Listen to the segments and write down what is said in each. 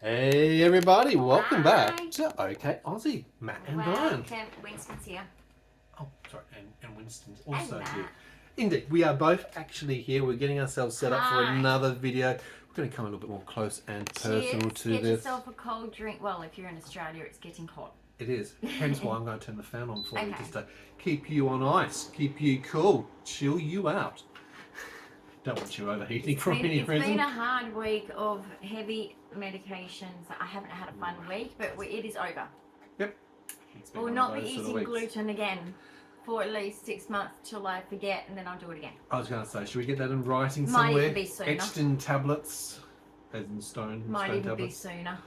Hey everybody, welcome Hi. back to OK Aussie. Matt and Dyan. Welcome. Winston's here. Oh, sorry, and Winston's And also Matt. here. Indeed, we are both actually here. We're getting ourselves set up for Hi. another video. We're going to come a little bit more close and personal Cheers. to Get this. yourself a cold drink. Well, if you're in Australia, it's getting hot. It is. Hence why I'm going to turn the fan on for you, Okay. just to keep you on ice, keep you cool, chill you out. Don't want you overheating for any reason. It's been a hard week of heavy medications. I haven't had a fun week, but it is over. Yep. It's been We'll one not of be those sort of eating weeks. gluten again for at least 6 months till I forget, and then I'll do it again. I was going to say, should we get that in writing Might somewhere? even be sooner. Etched in tablets, as in stone. Might stone even be tablets. sooner.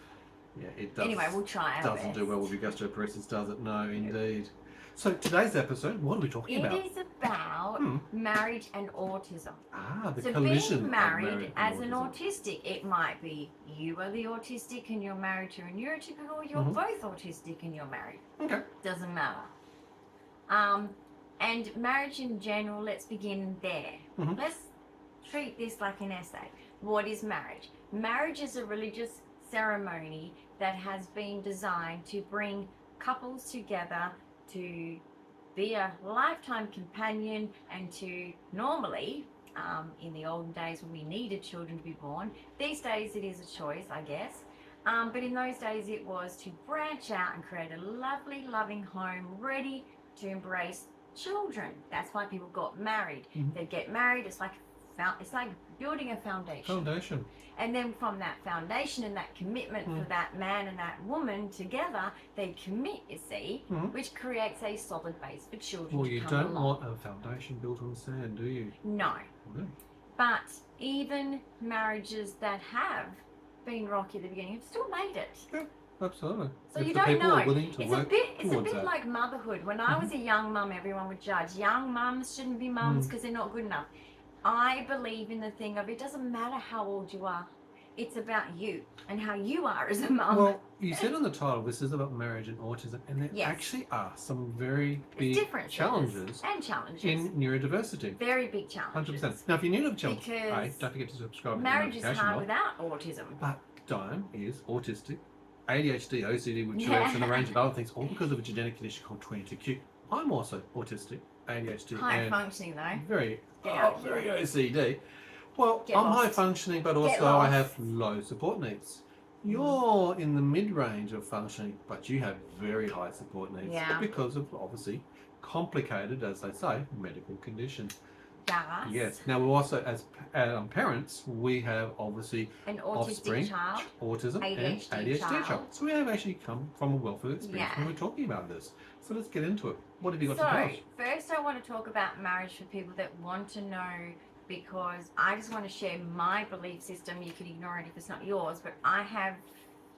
Yeah, it does. Anyway, we'll try our Doesn't best. do well with your gastroparesis, does it? No, indeed. So today's episode, what are we talking about? It is about marriage and autism. Ah, the So collision being of married marriage as and an autism. autistic, it might be you are the autistic and you're married to a neurotypical, or you're both autistic and you're married. Okay. Doesn't matter. And marriage in general, let's begin there. Let's treat this like an essay. What is marriage? Marriage is a religious ceremony that has been designed to bring couples together to be a lifetime companion and to normally, in the olden days when we needed children to be born, these days it is a choice, I guess. But in those days it was to branch out and create a lovely, loving home ready to embrace children. That's why people got married. They get married, it's like building a foundation. And then from that foundation and that commitment for that man and that woman together, they commit, you see, which creates a solid base for children Well, to you come don't along. want a foundation built on sand, do you? No. No. But even marriages that have been rocky at the beginning have still made it. Yeah, absolutely. So if you the don't people know. are willing to It's work a bit towards that. like motherhood. When I was a young mum, everyone would judge young mums shouldn't be mums because they're not good enough. I believe in the thing of it doesn't matter how old you are. It's about you and how you are as a mum. Well, you said on the title, this is about marriage and autism, and there actually are some very big challenges in neurodiversity. Very big challenges. 100%. Now, if you're new to the channel, Because don't forget to subscribe. Marriage is hard bell. without autism. But Dyan is autistic, ADHD, OCD with Tourette's, and a range of other things, all because of a genetic condition called 22q. I'm also autistic, ADHD, High and functioning though. very out. OCD. Well, Get I'm lost. high functioning, but also I have low support needs. You're in the mid-range of functioning, but you have very high support needs because of, obviously, complicated, as they say, medical conditions. Yes. Now, we also, as parents, we have obviously an offspring, autistic child, autism, ADHD and ADHD child. child. So we have actually come from a wealth of experience when we're talking about this. So let's get into it. What have you got to tell us? First I want to talk about marriage for people that want to know, because I just want to share my belief system. You can ignore it if it's not yours, but I have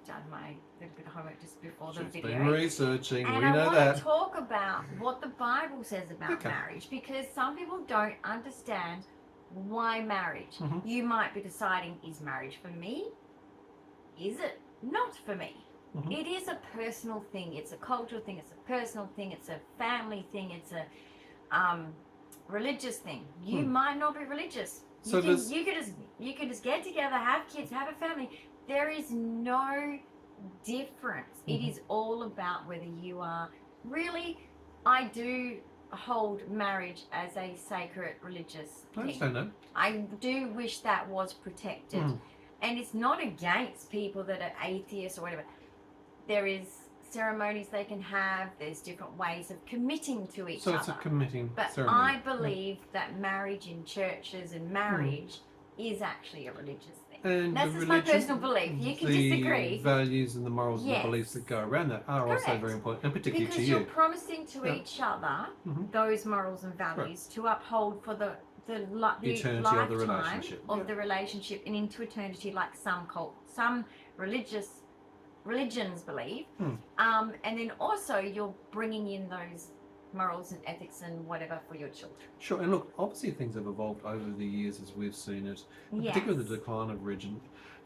done my little bit of homework just before the video. Been researching, and we I know want that. to talk about what the Bible says about marriage, because some people don't understand why marriage. You might be deciding, is marriage for me? Is it not for me? It is a personal thing. It's a cultural thing. It's a personal thing. It's a family thing. It's a religious thing. You might not be religious. So you could just get together, have kids, have a family. There is no difference. It is all about whether you are really. I do hold marriage as a sacred religious thing. I understand that. I do wish that was protected. And it's not against people that are atheists or whatever. There is ceremonies they can have. There's different ways of committing to each other. So it's a committing ceremony. But I believe that marriage in churches and marriage is actually a religious thing. And that's just my personal belief. You can disagree. The values and the morals and the beliefs that go around that are also very important, and particularly because to you. You're promising to each other those morals and values to uphold for the eternity lifetime of the relationship. The relationship and into eternity, like some religions believe. And then also you're bringing in those morals and ethics and whatever for your children. Sure, and look, obviously things have evolved over the years as we've seen it, particularly the decline of religion.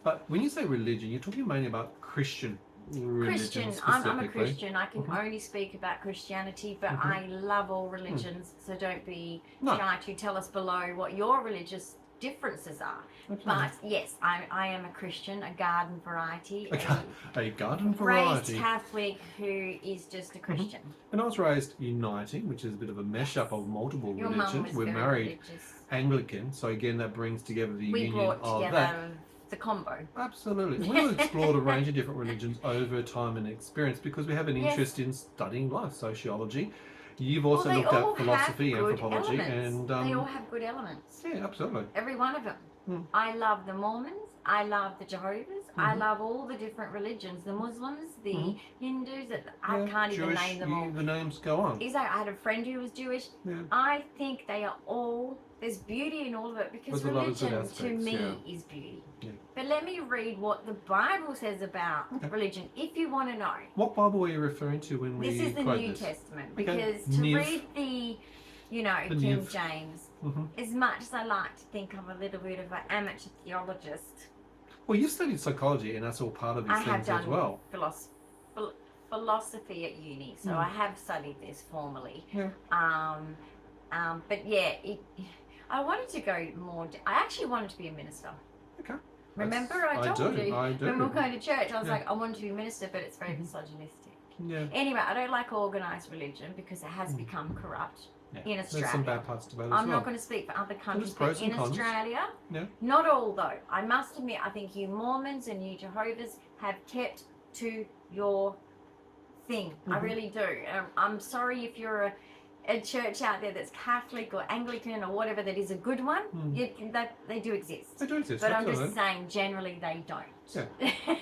But when you say religion, you're talking mainly about Christian religion. I'm a Christian. I can only speak about Christianity, but I love all religions, so don't be shy to tell us below what your religious differences are. Absolutely. But yes, I am a Christian, a garden variety, A garden raised variety. Catholic who is just a Christian. And I was raised uniting, which is a bit of a mesh-up of multiple Your mum religions. was We're very married religious. Anglican, so again that brings together the We union brought of together that. the combo. Absolutely. We've explored a range of different religions over time and experience because we have an Yes. interest in studying life, sociology. You've also Well, they looked all at philosophy, have good anthropology, elements. and they all have good elements. yeah, absolutely. Every one of them. Mm. I love the Mormons. I love the Jehovah's. I love all the different religions. The Muslims, the Hindus. I can't even Jewish, name them all. The names go on. Exactly. I had a friend who was Jewish. Yeah. I think they are all. There's beauty in all of it because There's a lot of good religion to aspects, me is beauty. Yeah. But let me read what the Bible says about religion, if you want to know. What Bible are you referring to when we This is the quote New this? Testament, Okay. because to Niv. read the The King Niv. James, as much as I like to think I'm a little bit of an amateur theologist, Well, you've studied psychology, and that's all part of these I have things as done well. philosophy at uni, so I have studied this formally. Yeah. But yeah, I wanted to go more. I actually wanted to be a minister. Okay. Remember, I told you I do. when we were going to church, I was like, I wanted to be a minister, but it's very misogynistic. Yeah. Anyway, I don't like organised religion because it has become corrupt in Australia. There's some bad parts to that as well. I'm not going to speak for other countries, pros but and in cons. Australia, Yeah. not all though. I must admit, I think you Mormons and you Jehovah's have kept to your thing. I really do. I'm sorry if you're a church out there that's Catholic or Anglican or whatever that is a good one. That they do exist. They do exist, but absolutely. I'm just saying, generally they don't. Yeah.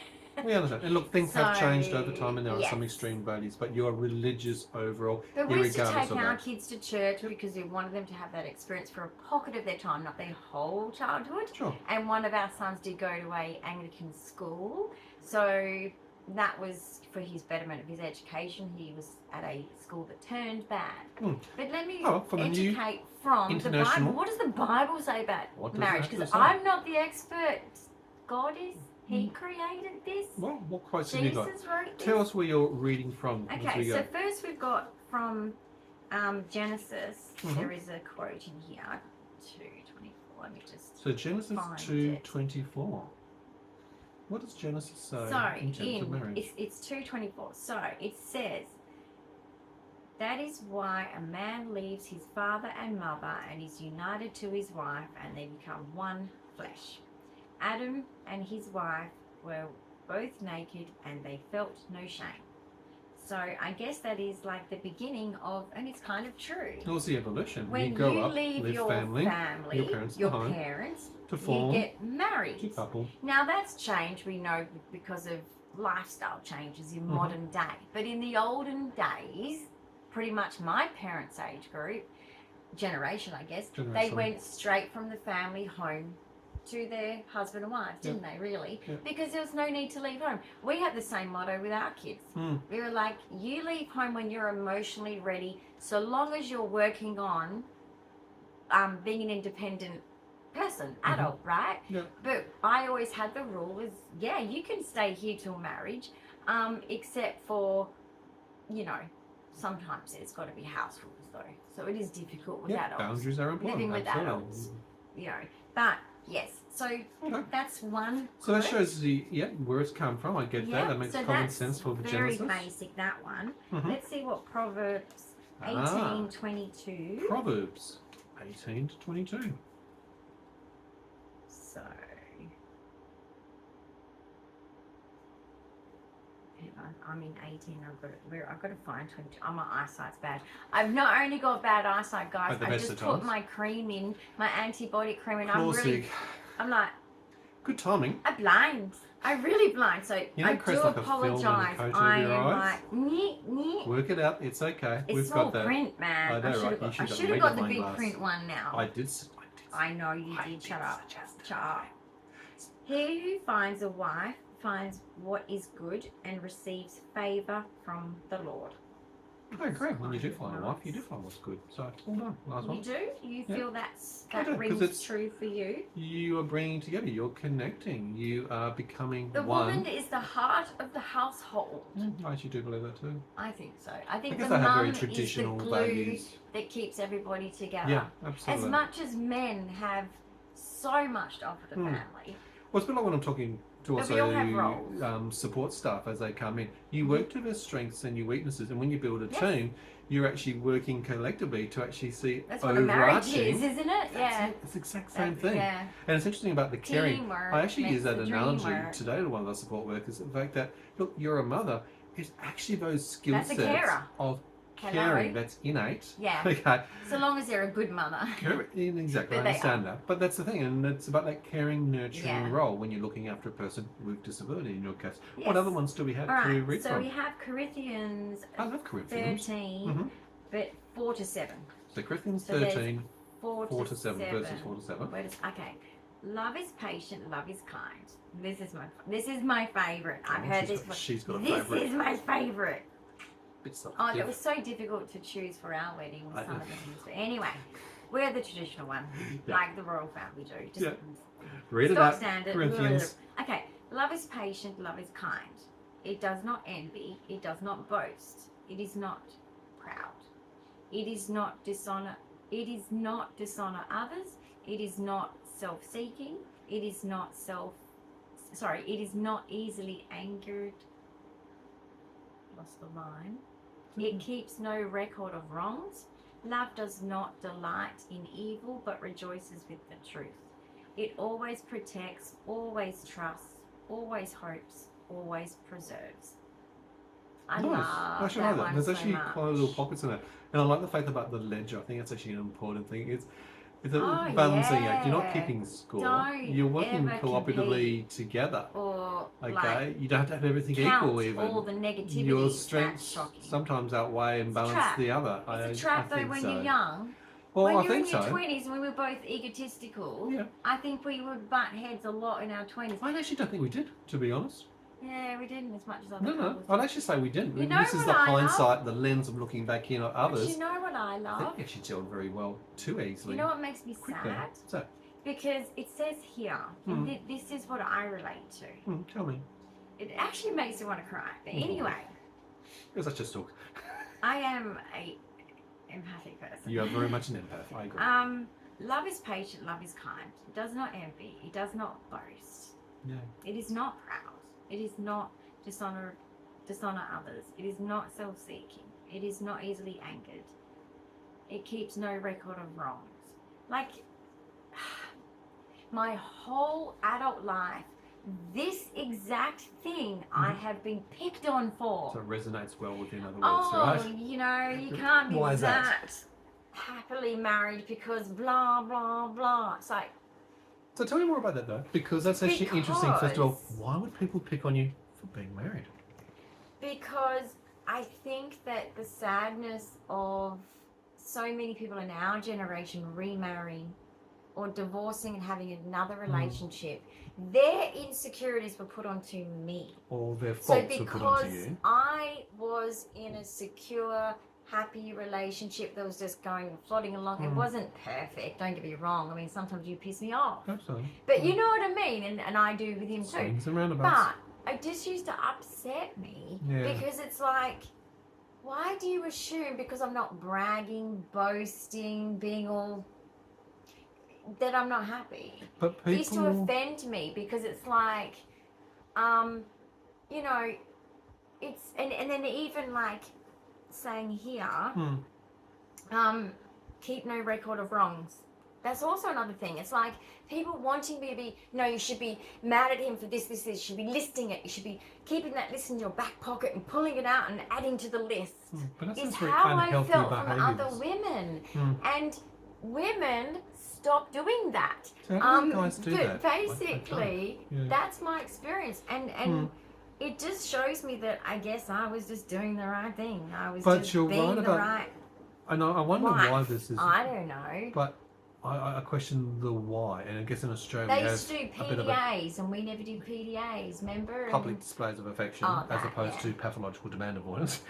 We understand. And look, things have changed over time, and there are some yes. extreme values, but you're religious overall, But we used to irregardless take of our that. kids to church because we wanted them to have that experience for a pocket of their time, not their whole childhood. Sure. And one of our sons did go to a Anglican school, so that was for his betterment of his education. He was at a school that turned bad. But let me educate from the Bible. What does the Bible say about marriage? Because I'm not the expert. God is. He created this. Well, what quotes have you got? Jesus wrote this. Tell us where you're reading from. Okay, so first we've got from Genesis. There is a quote in here, 2:24. Let me just. So Genesis 2:24. What does Genesis say? So in terms of marriage? it's 2:24. So it says, that is why a man leaves his father and mother and is united to his wife, and they become one flesh. Adam and his wife were both naked and they felt no shame. So I guess that is like the beginning of, and it's kind of true. It was the evolution. When you grow you up, leave live your family, your parents, to form, you get married. to couple. Now that's changed, we know, because of lifestyle changes in modern day. But in the olden days, pretty much my parents' age group, generation I guess, they went straight from the family home to their husband and wife, didn't they, really? Because there was no need to leave home. We had the same motto with our kids. We were like, you leave home when you're emotionally ready, so long as you're working on being an independent person, adult, right? But I always had the rule is, you can stay here till marriage, except for, sometimes there's got to be house rules though. So it is difficult with adults. Boundaries are important. Living with adults, but yes, so that's one. So that shows where it's come from. I get that. That makes common sense for the Genesis. Very basic, that one. Let's see what Proverbs 18:22. Proverbs 18:22. So, hang on, I'm in 18. I've got to find 22. Oh, my eyesight's bad. I've not only got bad eyesight, guys. I just put my cream in, my antibiotic cream, and I'm like, good timing. I'm blind. I'm really blind. So I do apologise. I am like, nyeh. Work it out. It's okay. It's small print, man. I should have got the big print one now. I did. I know you did. Shut up. Shut up. He who finds a wife finds what is good and receives favour from the Lord. I agree. When you do find a wife, you do find what's good. So, well done. Nice one. You do? You feel that rings true for you? You are bringing together. You're connecting. You are becoming the one. The woman is the heart of the household. I actually do believe that too. I think so. I think the mum very is traditional the glue values that keeps everybody together. Yeah, absolutely. As much as men have so much to offer the family. Well, it's a bit like when I'm talking to But we all have roles. support staff as they come in. You work to their strengths and your weaknesses, and when you build a team, you're actually working collectively to actually see that's what a marriage overarching. is, isn't it? Yeah. It's the exact same thing. Yeah. And it's interesting about the caring. Teamwork I actually makes use that the dream analogy work. today to one of our support workers. The fact that, look, you're a mother. It's actually those skill That's a sets carer. of Hello. caring that's innate. Yeah. Okay. So long as they're a good mother. Exactly, I But they understand that. But that's the thing, and it's about that caring, nurturing Yeah. role when you're looking after a person with disability in your case. Yes. What other ones do we have All to right. read So from? we have Corinthians I love Corinthians. 13, Mhm. but 4 to 7. So Corinthians So there's 13, 4 4 to 7, verses 4 to 7. Okay. Love is patient, love is kind. This is my favorite. I've heard this. She's got a This favourite. is my favorite. Bit Oh, subjective. it was so difficult to choose for our wedding with I some know. of the things. But anyway, we're the traditional one, Yeah. like the royal family do. Just Yeah. Read it stock out, standard. Corinthians. Okay, love is patient, love is kind. It does not envy, it does not boast, it is not proud. It is not dishonor others, it is not self-seeking, it is not easily angered. Lost the line. It keeps no record of wrongs. Love does not delight in evil, but rejoices with the truth. It always protects, always trusts, always hopes, always preserves. I Nice. love I should that know that. one There's so actually much. quite a little pockets in it. And I like the fact about the ledger. I think that's actually an important thing. It's a Oh, balancing act. You're not yeah. keeping score. Don't You're working ever cooperatively together. Or Okay? like You don't have to have everything count equal even. all the negativity. Your That's strengths shocking. sometimes outweigh and It's a balance trap. the other. It's a trap I though think when so. you're young. Well, when I you're think in your so. 20s and we were both egotistical, Yeah. I think we would butt heads a lot in our 20s. I actually don't think we did, to be honest. Yeah, we didn't as much as other No, couples. I'd actually say we didn't. You know This is what the I love? hindsight, the lens of looking back in at But others. you know what I I love? think we actually gelled very well too easily. You know what makes me quickly. sad? So, Because it says here, and this is what I relate to. tell me. It actually makes me want to cry. But anyway, Let's just talk. I am a empathic person. You are very much an empath. I agree. Love is patient, love is kind. It does not envy, it does not boast. Yeah. It is not proud. It is not dishonor others. It is not self-seeking. It is not easily angered. It keeps no record of wrongs. Like, my whole adult life, this exact thing I have been picked on for. So it resonates well with, in other words, Oh, right? you know, you can't be Why is that? that happily married because blah, blah, blah. It's like, So tell me more about that though, because that's actually interesting. First of all, Because- why would people pick on you for being married? because I think that the sadness of so many people in our generation remarrying or divorcing and having another relationship, their insecurities were put onto me. All their So faults were put onto because you. I was in a secure, happy relationship that was just going and floating along, it wasn't perfect, don't get me wrong. I mean, sometimes you piss me off. Absolutely. But you know what I mean, and I do with him too. Swings and roundabouts. But it just used to upset me Yeah. because it's like, why do you assume because I'm not bragging, boasting, being all that I'm not happy? But It used to people, offend me because it's like, you know, it's and then even like saying here, keep no record of wrongs. That's also another thing. It's like people wanting me to be, no, you should be mad at him for this. You should be listing it. You should be keeping that list in your back pocket and pulling it out and adding to the list. but that's Is just very how I unhealthy felt from other behaviours. women. And women stop doing that. So how do you guys do but that? basically, Yeah. that's my experience. And it just shows me that I guess I was just doing the right thing. I was But just you're being right the about- right I know. I wonder wife. why this is. I don't know. But I question the why, and I guess in Australia They we used have to do a bit of a PDAs, and we never did PDAs, remember? And- public displays of affection Oh, as that, opposed yeah. to pathological demand avoidance.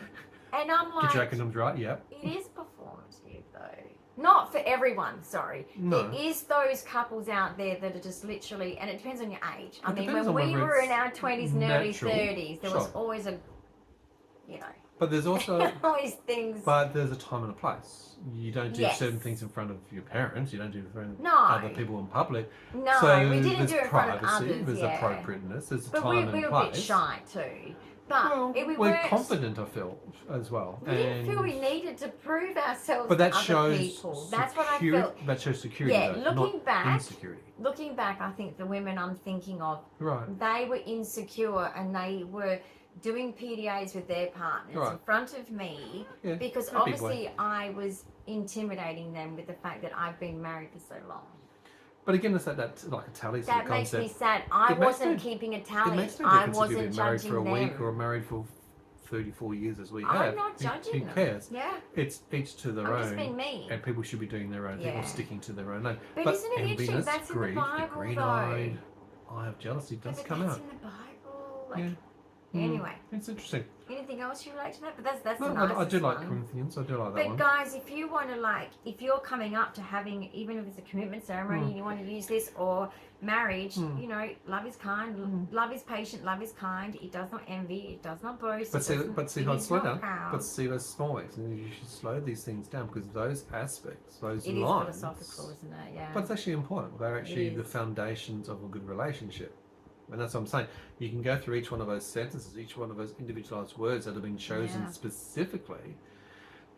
And I'm Get your like, acronyms right, yeah. it is performative though. Not for everyone, sorry. No. There is those couples out there that are just literally, and it depends on your age. I It mean, depends when on we whether were it's in our 20s and early natural. 30s, there was Sure. always a, you know, But there's also all these things. But there's a time and a place. You don't do Yes. certain things in front of your parents. You don't do it in front of No. other people in public. No, so we didn't there's do it in front of privacy, others. there's Yeah. appropriateness, there's a But time we and were place. a bit shy too. But Well, we we're weren't. confident, I feel, as well. We didn't feel we needed to prove ourselves But that to other shows people. That's what I felt. That shows security, Yeah, though, looking not back- insecurity. Looking back, I think the women I'm thinking of, Right. they were insecure and they were doing PDAs with their partners Right. in front of me Yeah, because in a big obviously I was intimidating them with the fact that I've been married for so long. But again, it's that like a tally sort That of makes concept. me sad. I It makes wasn't no- keeping a It tally. makes no I difference if wasn't you've been married judging for a them. week or married for 34 years as we have. I'm not judging Who them. cares? Yeah. It's each to their I'm own. just being me. And people should be doing their own thing Yeah. or sticking to their own lane. But isn't it interesting? enviness, That's in the grief, Bible, green-eyed, eye of jealousy does But come that's out. in the Bible. Like, Yeah. Anyway, It's interesting. anything else you relate to that? But that's No, the nicest I do like one. Corinthians. I do like that But one. guys, if you want to if you're coming up to having, even if it's a commitment ceremony, and you want to use this, or marriage, you know, love is kind, love is patient, love is kind. It does not envy, it does not boast. But see, it I'd is slow not down. proud. But see those small ways, and you should slow these things down because those aspects, those It is lines. philosophical, isn't it? Yeah. But it's actually important. They're actually the is. foundations of a good relationship. And that's what I'm saying. You can go through each one of those sentences, each one of those individualized words that have been chosen Yeah. specifically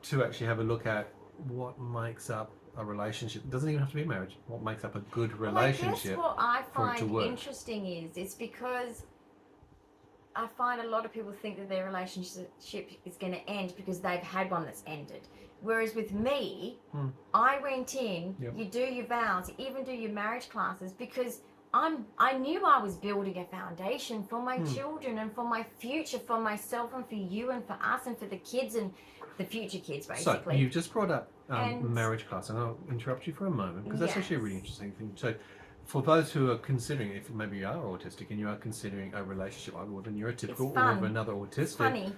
to actually have a look at what makes up a relationship. It doesn't even have to be a marriage. What makes up a good relationship? Well, I guess what I for it to find work. interesting is it's because I find a lot of people think that their relationship is going to end because they've had one that's ended. Whereas with me, I went in, Yep. you do your vows, you even do your marriage classes because I knew I was building a foundation for my children and for my future, for myself and for you and for us and for the kids and the future kids, basically. So you've just brought up And- marriage class, and I'll interrupt you for a moment because that's actually a really Yes. interesting thing. So, for those who are considering, if maybe you are autistic and you are considering a relationship either with a neurotypical or fun. with another autistic, Funny.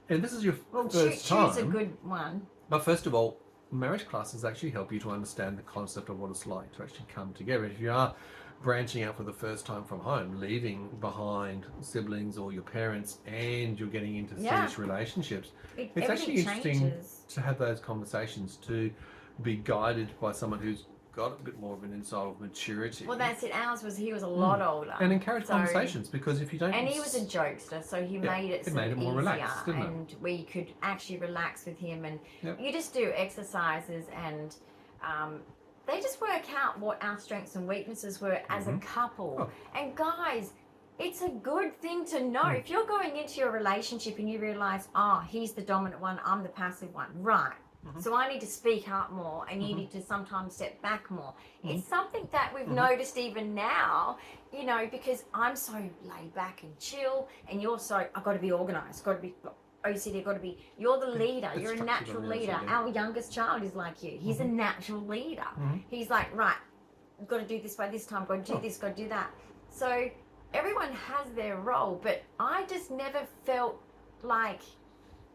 and this is your Well, first choose a time, good one. but first of all, marriage classes actually help you to understand the concept of what it's like to actually come together. If you are branching out for the first time from home, leaving behind siblings or your parents, and you're getting into Yeah. serious relationships, it's Everything actually interesting changes. to have those conversations, to be guided by someone who's got a bit more of an insight of maturity. Well, that's it. Ours was, he was a lot older. And encourage So- conversations, because if you don't... And he was a jokester, so he made it it sort made of it more easier, relaxed, didn't it? and we could actually relax with him. And Yep. you just do exercises, and they just work out what our strengths and weaknesses were as a couple. Oh. And guys, it's a good thing to know. If you're going into your relationship and you realize, oh, he's the dominant one, I'm the passive one, right? So I need to speak up more, and you need to sometimes step back more. It's something that we've noticed even now, you know, because I'm so laid back and chill, and you're so, I've got to be organised, got to be OCD, got to be, you're the leader, It's you're a structured natural on the leader. OCD. Our youngest child is like you. He's a natural leader. He's like, right, I've got to do this by this time, got to do this, got to do that. So everyone has their role, but I just never felt like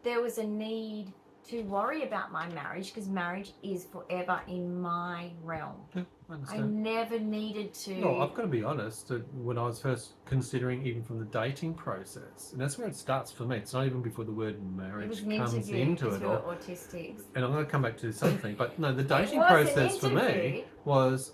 there was a need to worry about my marriage, because marriage is forever in my realm. Yeah, I I understand. never needed to. No, I've got to be honest, that when I was first considering, even from the dating process, and that's where it starts for me, it's not even before the word It marriage was an comes interview into because it we were all. autistics. And I'm going to come back to the same thing, but no, the dating was an process for me interview. was,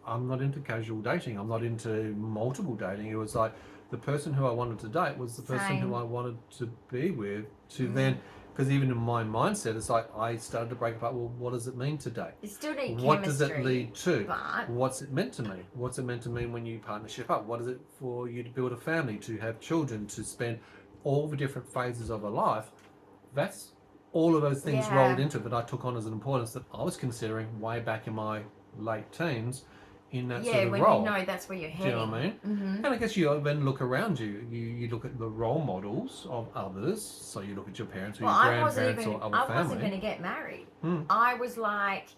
I'm not into casual dating, I'm not into multiple dating. It was like the person who I wanted to date was the person Same. who I wanted to be with, to then, because even in my mindset, it's like I started to break apart. Well, what does it mean to date? You still need What does chemistry, it lead to? but- What's it meant to mean? What's it meant to mean when you partnership up? What is it for you to build a family, to have children, to spend all the different phases of a life? That's all of those things Yeah. rolled into it that I took on as an importance that I was considering way back in my late teens in that Yeah, sort of when role. you know that's where you're Do you heading. know what I mean? And I guess you then look around you. You look at the role models of others. So you look at your parents or Well, your I wasn't grandparents even. or other I family. wasn't going to get married. Hmm. I was like,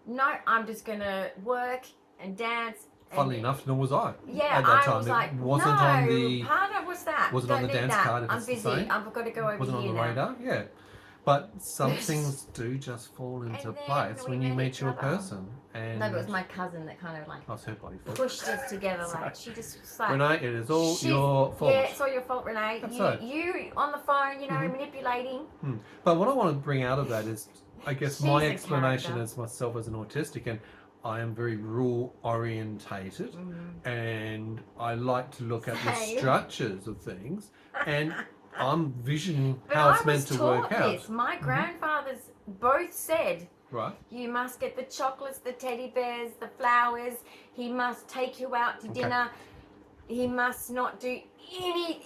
no, I'm just going to work and dance. Funnily and, enough, nor was I. Yeah, at that time. I was like, it wasn't no, on the partner, what's that? wasn't Don't on the need dance that. card. If I'm it's the busy. same. I've got to go over wasn't on here the now. radar. Yeah, But some things do just fall into place when you meet your person. And no, but it was my cousin that kind of like her body pushed us together. Like she just was like, Renee, it is all your fault. Yeah, it's all your fault, Renee. You on the phone, you know, manipulating. But what I want to bring out of that is, I guess, my explanation as myself as an autistic, and I am very rule orientated, and I like to look at the structures of things, and I'm visioning how it's meant to work out. My grandfathers both said, right, you must get the chocolates, the teddy bears, the flowers. He must take you out to dinner. He must not do eat,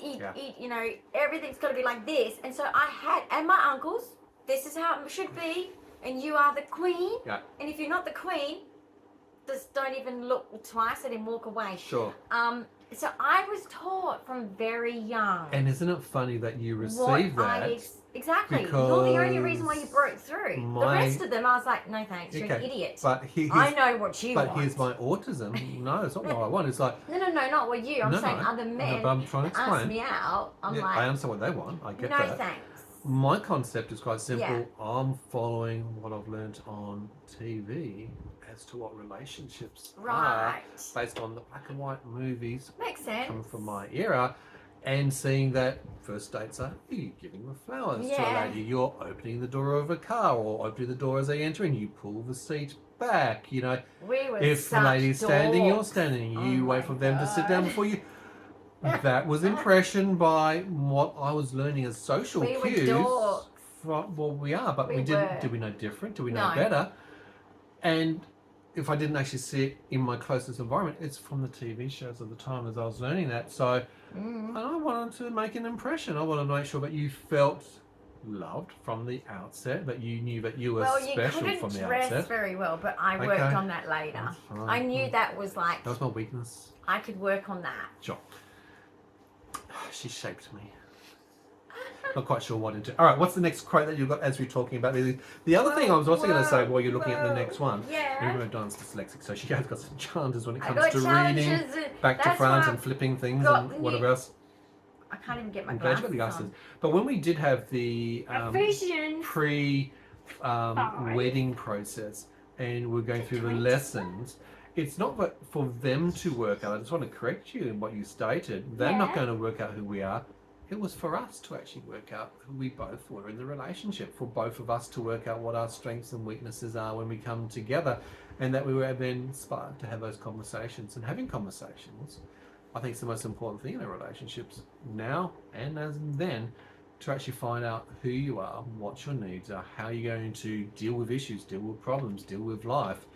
you know, everything's got to be like this. And so I had, and my uncles, this is how it should be, and you are the queen. Yeah. And if you're not the queen, just don't even look twice and then walk away. Sure. So I was taught from very young. And isn't it funny that you received that? Exactly. You're the only reason why you broke through. The rest of them, I was like, no thanks, you're an idiot. But I know what you want. But here's my autism. No, it's not what I want. It's like... No, not what you. I'm saying other men I'm trying to explain. Ask me out. I'm like... I understand what they want. I get that. No thanks. My concept is quite simple. Yeah. I'm following what I've learned on TV as to what relationships are based on the black and white movies. Makes sense. Coming from my era, and seeing that first dates are you giving the flowers to a lady, you're opening the door of a car or opening the door as they enter and you pull the seat back, you know. If the lady's standing, you're standing. You wait for them to sit down before you. That was impression by what I was learning as social cues. Well, we are, but we didn't. Did we know different? Do we know better? And if I didn't actually see it in my closest environment, it's from the TV shows of the time as I was learning that. So and I wanted to make an impression. I wanted to make sure that you felt loved from the outset, that you knew that you were special from the outset. Well, you couldn't dress very well, but I worked on that later. I knew that was like... That was my weakness. I could work on that. Sure. She shaped me. Not quite sure what into. All right, what's the next quote that you've got as we're talking about? The other thing I was also going to say while you're looking at the next one. Yeah. Remember, Dyan's dyslexic, so she has got some challenges when it comes to reading, back to front and flipping things and whatever else. I can't even get my glasses on. But when we did have the pre-wedding process and we're going through the lessons, it's not that for them to work out. I just want to correct you in what you stated. They're not going to work out who we are. It was for us to actually work out who we both were in the relationship, for both of us to work out what our strengths and weaknesses are when we come together, and that we were then inspired to have those conversations. And having conversations, I think, is the most important thing in our relationships now and as then, to actually find out who you are, what your needs are, how you're going to deal with issues, deal with problems, deal with life.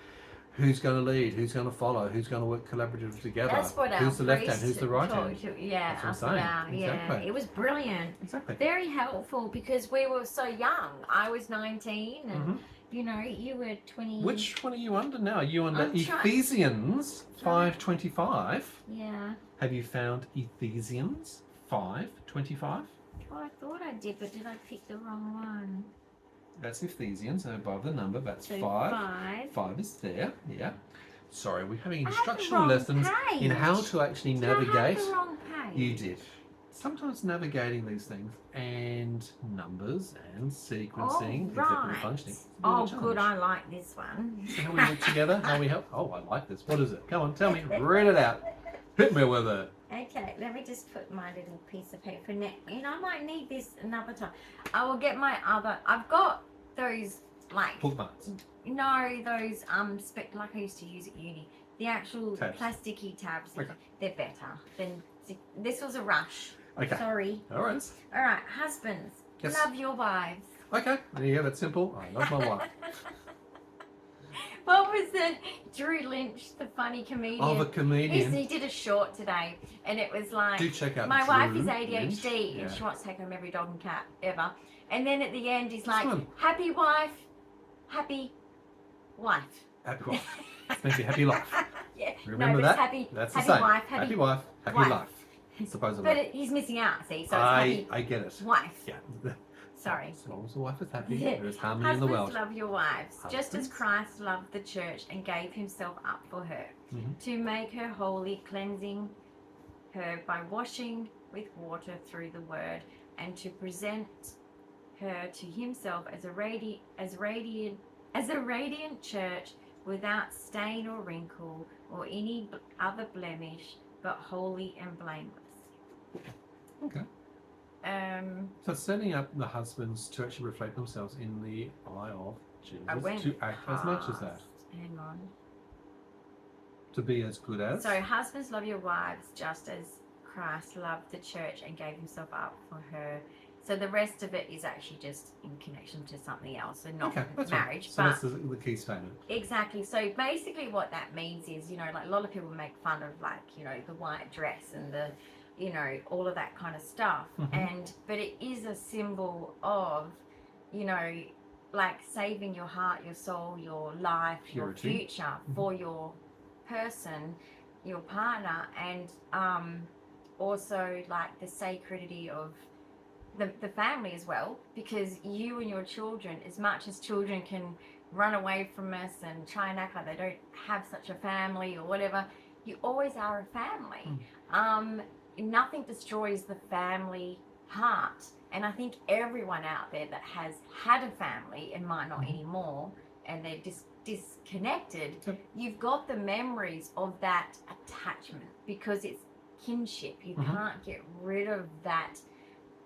Who's going to lead? Who's going to follow? Who's going to work collaboratively together? That's what who's the left hand? Who's the right hand? Yeah, that's what I'm saying. Exactly. It was brilliant. Exactly. Very helpful because we were so young. I was 19 and you know, you were 20. Which one are you under now? Are you under Ephesians 5:25? Yeah. Have you found Ephesians 5:25? Oh, I thought I did, but did I pick the wrong one? That's Ephesians, and above the number, that's so 5. 5 is there, yeah. Sorry, we're having instructional lessons in how to actually navigate. I have the wrong page? You did. Sometimes navigating these things and numbers and sequencing, executive functioning. Oh, good, I like this one. See how we work together? How we help? Oh, I like this. What is it? Come on, tell me. Read it out. Hit me with it. Okay, let me just put my little piece of paper next. You know, I might need this another time. I will get my other. I've got those like bookmarks. No, those like I used to use at uni. The actual plasticky tabs. Okay. They're better than this. Was a rush. Okay. Sorry. All right. All right, husbands. Yes. Love your wives. Okay. Yeah, that's simple. I love my wife. What was the Drew Lynch, the funny comedian? Oh, the comedian. He did a short today, and it was like, do check out my Drew wife is ADHD, Lynch. and she wants to take home every dog and cat ever. And then at the end, he's like, happy wife, happy wife. Happy wife. It's meant to be happy life. Yeah. Remember that? That's happy the same. Wife, happy wife, happy life. Supposedly. But he's missing out, see? So it's happy I get it. Wife. Yeah. Sorry. As long as the wife is happy, there is harmony in the world. Husbands, love your wives, just as Christ loved the church and gave himself up for her, to make her holy, cleansing her by washing with water through the word, and to present her to himself as a radiant church without stain or wrinkle or any other blemish, but holy and blameless. Okay. So setting up the husbands to actually reflect themselves in the eye of Jesus, to act as much as that. Hang on. To be as good as. So husbands, love your wives just as Christ loved the church and gave himself up for her. So the rest of it is actually just in connection to something else and not marriage. Right. So that's the key statement. Exactly. So basically what that means is, you know, like a lot of people make fun of, like, you know, the white dress and the, you know, all of that kind of stuff. But it is a symbol of, you know, like saving your heart, your soul, your life, Purity. your future for your person, your partner, and also like the sacredity of the family as well, because you and your children, as much as children can run away from us and try and act like they don't have such a family or whatever, you always are a family. Nothing destroys the family heart, and I think everyone out there that has had a family and might not anymore, and they're disconnected, you've got the memories of that attachment because it's kinship. You can't get rid of that,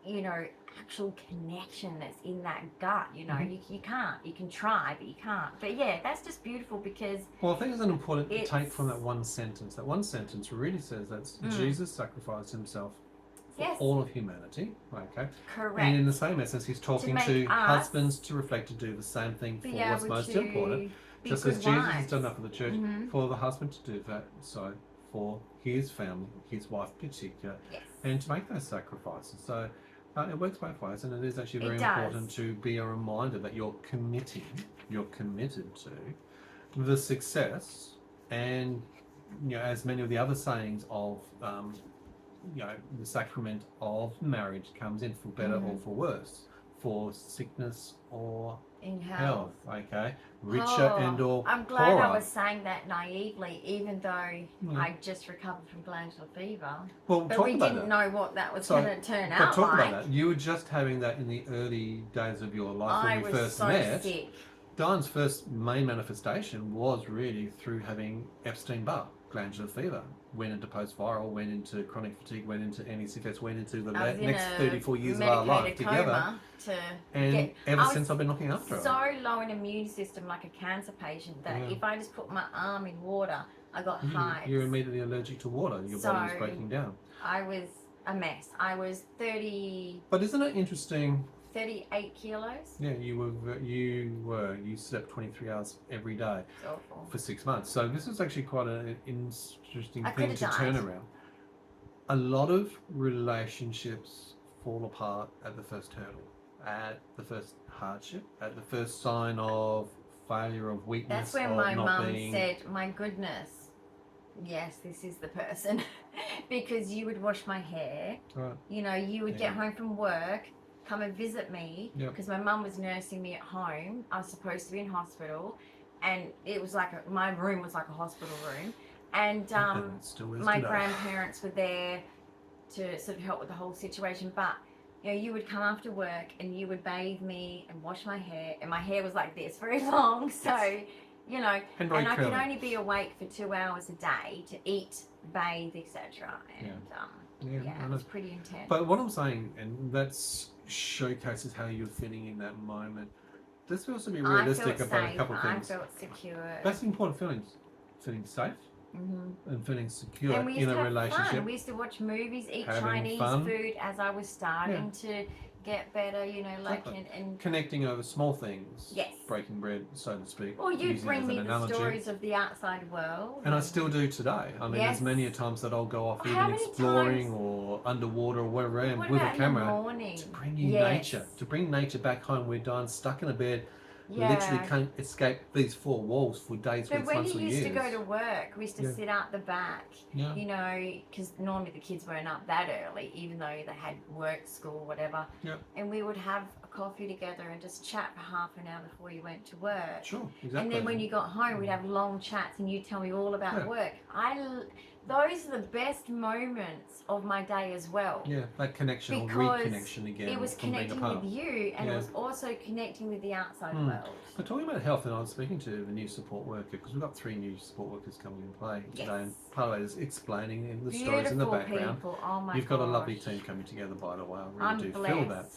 you know, actual connection that's in that gut. You know, you can't. You can try, but you can't. But yeah, that's just beautiful because. Well, I think it's an important take from that one sentence. That one sentence really says that Jesus sacrificed himself for all of humanity. Okay. Correct. And in the same essence, he's talking to husbands to reflect, to do the same thing for what's most important. Just as Jesus has done that for the church, for the husband to do that, so for his family, his wife in particular, and to make those sacrifices. So it works both ways, and it is actually very important to be a reminder that you're committed to the success, and, you know, as many of the other sayings of you know, the sacrament of marriage comes in for better or for worse, for sickness or in health. Okay, richer and or I'm glad poorer. I was saying that naively, even though I just recovered from glandular fever. Well, but we didn't know what that was going to turn out like. But talk about that. You were just having that in the early days of your life when we first met. Sick. Dyan's first main manifestation was really through having Epstein-Barr, glandular fever. Went into post-viral, went into chronic fatigue, went into NECFS, went into the next 34 years of our life together. And ever since I've been looking after her. So low in immune system, like a cancer patient, that if I just put my arm in water, I got hives. You're immediately allergic to water. Your body was breaking down. I was a mess. I was 30. But isn't it interesting? 38 kilos. Yeah, you slept 23 hours every day for 6 months. So this is actually quite an interesting thing to turn around. A lot of relationships fall apart at the first hurdle, at the first hardship, at the first sign of failure, of weakness. That's when my mum said, my goodness, yes, this is the person. Because you would wash my hair. Right. You know, you would get home from work, come and visit me, because my mum was nursing me at home. I was supposed to be in hospital, and it was like my room was like a hospital room, and my grandparents were there to sort of help with the whole situation. But you know, you would come after work and you would bathe me and wash my hair, and my hair was like this, very long. So, you know, and I could only be awake for 2 hours a day to eat, bathe, etc. And it was pretty intense. But what I'm saying, and that's showcases how you're feeling in that moment. This will also be realistic about a couple of things. I felt secure. That's the important feelings. Feeling safe and feeling secure and we used in to a have relationship. Fun. We used to watch movies, eat Chinese food as I was starting to get better, you know, like and connecting over small things. Yes. Breaking bread, so to speak. Well, you bring me the stories of the outside world. And I still do today. I mean, there's many a times that I'll go off even exploring or underwater or wherever I am with a camera to bring you nature, to bring nature back home. We're done, stuck in a bed. Literally can't escape these four walls for days, weeks, months or years. But when you used to go to work, we used to sit out the back, you know, because normally the kids weren't up that early, even though they had work, school, whatever. And we would have a coffee together and just chat for half an hour before you went to work. Sure, exactly. And then when you got home, we'd have long chats and you'd tell me all about work. those are the best moments of my day as well. Yeah, that connection Because or reconnection again. it was from being connecting apart. with you, and it was also connecting with the outside world. But talking about health, and I was speaking to the new support worker, because we've got 3 new support workers coming in play today, and part of it is explaining in the stories in the background. People. Oh my You've got a lovely team coming together, by the way. I really do blessed. feel that.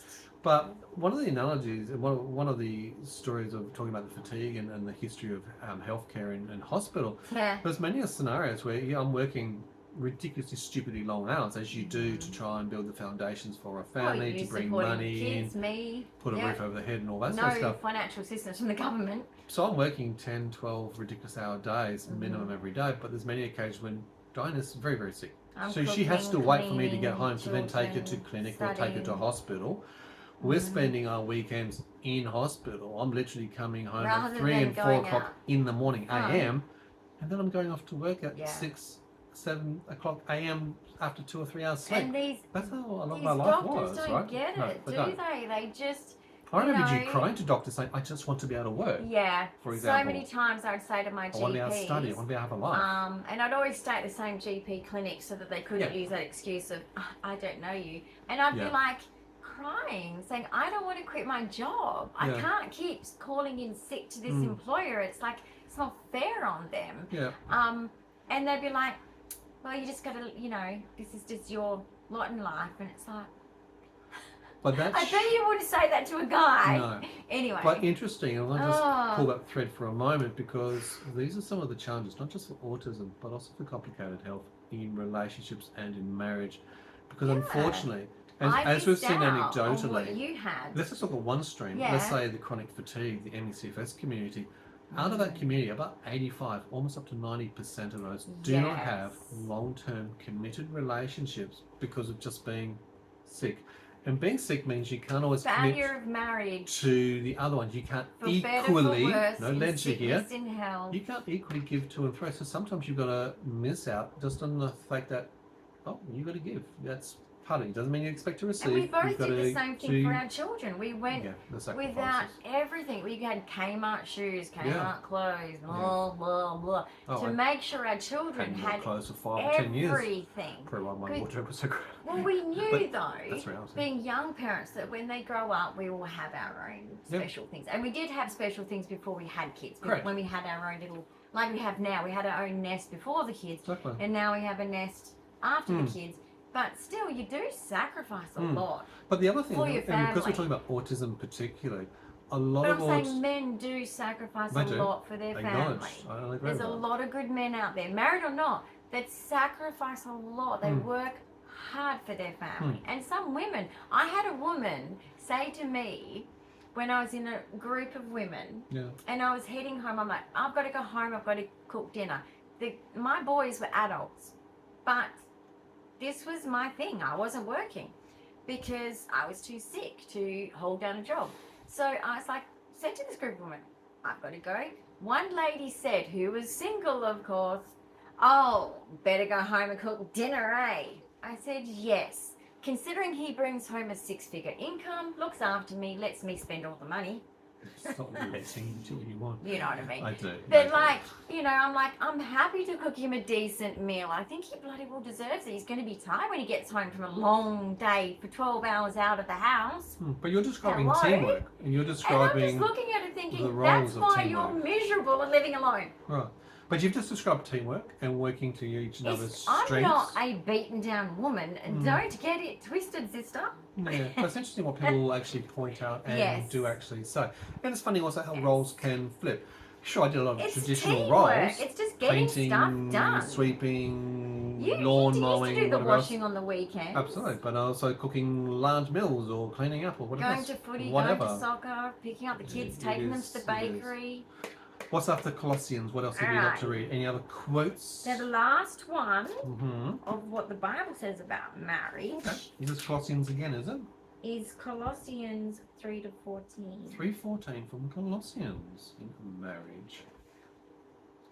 But one of the analogies, and one of the stories of talking about the fatigue and the history of healthcare and hospital, there's many scenarios where I'm working ridiculously stupidly long hours, as you do, to try and build the foundations for a family, to bring money kids, in, put a roof over the head and all that sort of no stuff. financial assistance from the government. So I'm working 10, 12 ridiculous hour days minimum every day, but there's many occasions when Diana's very, very sick. So she has to wait for me to get home to then take her to clinic or take her to hospital. We're spending our weekends in hospital. I'm literally coming home at 3 and 4 o'clock in the morning AM, and then I'm going off to work at 6, 7 o'clock AM after 2 or 3 hours sleep. And that's how a lot of my life was, doctors right? don't get it, do they? They just... I remember you crying to doctors saying, I just want to be able to work. Yeah. For example. So many times I would say to my GPs... I want to be able to study, I want to be able to have a life. And I'd always stay at the same GP clinic so that they couldn't use that excuse of, I don't know you. And I'd be like crying, saying, I don't want to quit my job. I can't keep calling in sick to this employer. It's like, it's not fair on them. Yeah. And they'd be like, well, you just got to, this is just your lot in life. And it's like... But that's... I bet you wouldn't say that to a guy. No. Anyway. But interesting, and I'll just pull that thread for a moment, because these are some of the challenges, not just for autism, but also for complicated health in relationships and in marriage. Because unfortunately, as we've seen anecdotally, what you had. Let's just look at one stream. Let's say the chronic fatigue, the MECFS community. Out of that community, about 85, almost up to 90% of those do not have long-term committed relationships because of just being sick. And being sick means you can't always commit of marriage to the other ones. You can't for equally, better, for worse, no ledger here, in health. you can't equally give to and fro. So sometimes you've got to miss out just on the fact that, you've got to give. That's part of it. Doesn't mean you expect to receive. And we both did the same thing for our children. We went without everything. We had Kmart shoes, Kmart clothes, blah, blah, blah, to make sure our children had clothes for 5 or 10 years. Everything. Probably why my wardrobe was so great. Well, we knew being young parents, that when they grow up, we will have our own special things. And we did have special things before we had kids. Correct. When we had our own little, like we have now, we had our own nest before the kids. Exactly. And now we have a nest after the kids. But still, you do sacrifice a lot. But the other thing, for your family. and because we're talking about autism particularly, a lot of I'm saying men do sacrifice a lot for their family. There's a lot of good men out there, married or not, that sacrifice a lot. They work hard for their family. And some women, I had a woman say to me when I was in a group of women, and I was heading home, I'm like, I've got to go home, I've got to cook dinner. My boys were adults, but this was my thing. I wasn't working because I was too sick to hold down a job. So I was like, said to this group of women, I've got to go. One lady said, who was single, of course, oh, better go home and cook dinner, eh? I said, yes. Considering he brings home a 6-figure income, looks after me, lets me spend all the money. Stop letting do what you want. You know what I mean? I do. But I'm happy to cook him a decent meal. I think he bloody well deserves it. He's going to be tired when he gets home from a long day for 12 hours out of the house. But you're describing teamwork, and you're describing. And I'm just looking at it thinking, that's why you're miserable and living alone. Right. But you've just described teamwork and working to each other's strengths. I'm not a beaten down woman, and don't get it twisted, sister. Yeah, but it's interesting what people actually point out and do actually say. And it's funny also how roles can flip. Sure, I did a lot of traditional roles. It's just getting stuff done. Sweeping, lawn mowing, you used to do the washing on the weekends. Absolutely, but also cooking large meals or cleaning up or whatever. Going to footy, going to soccer, picking up the kids, taking them to the bakery. What's after Colossians? What else have you got to read? Any other quotes? Now the last one of what the Bible says about marriage. Okay. Is this Colossians again, is it? Is Colossians 3-14. 3:14 from Colossians in marriage.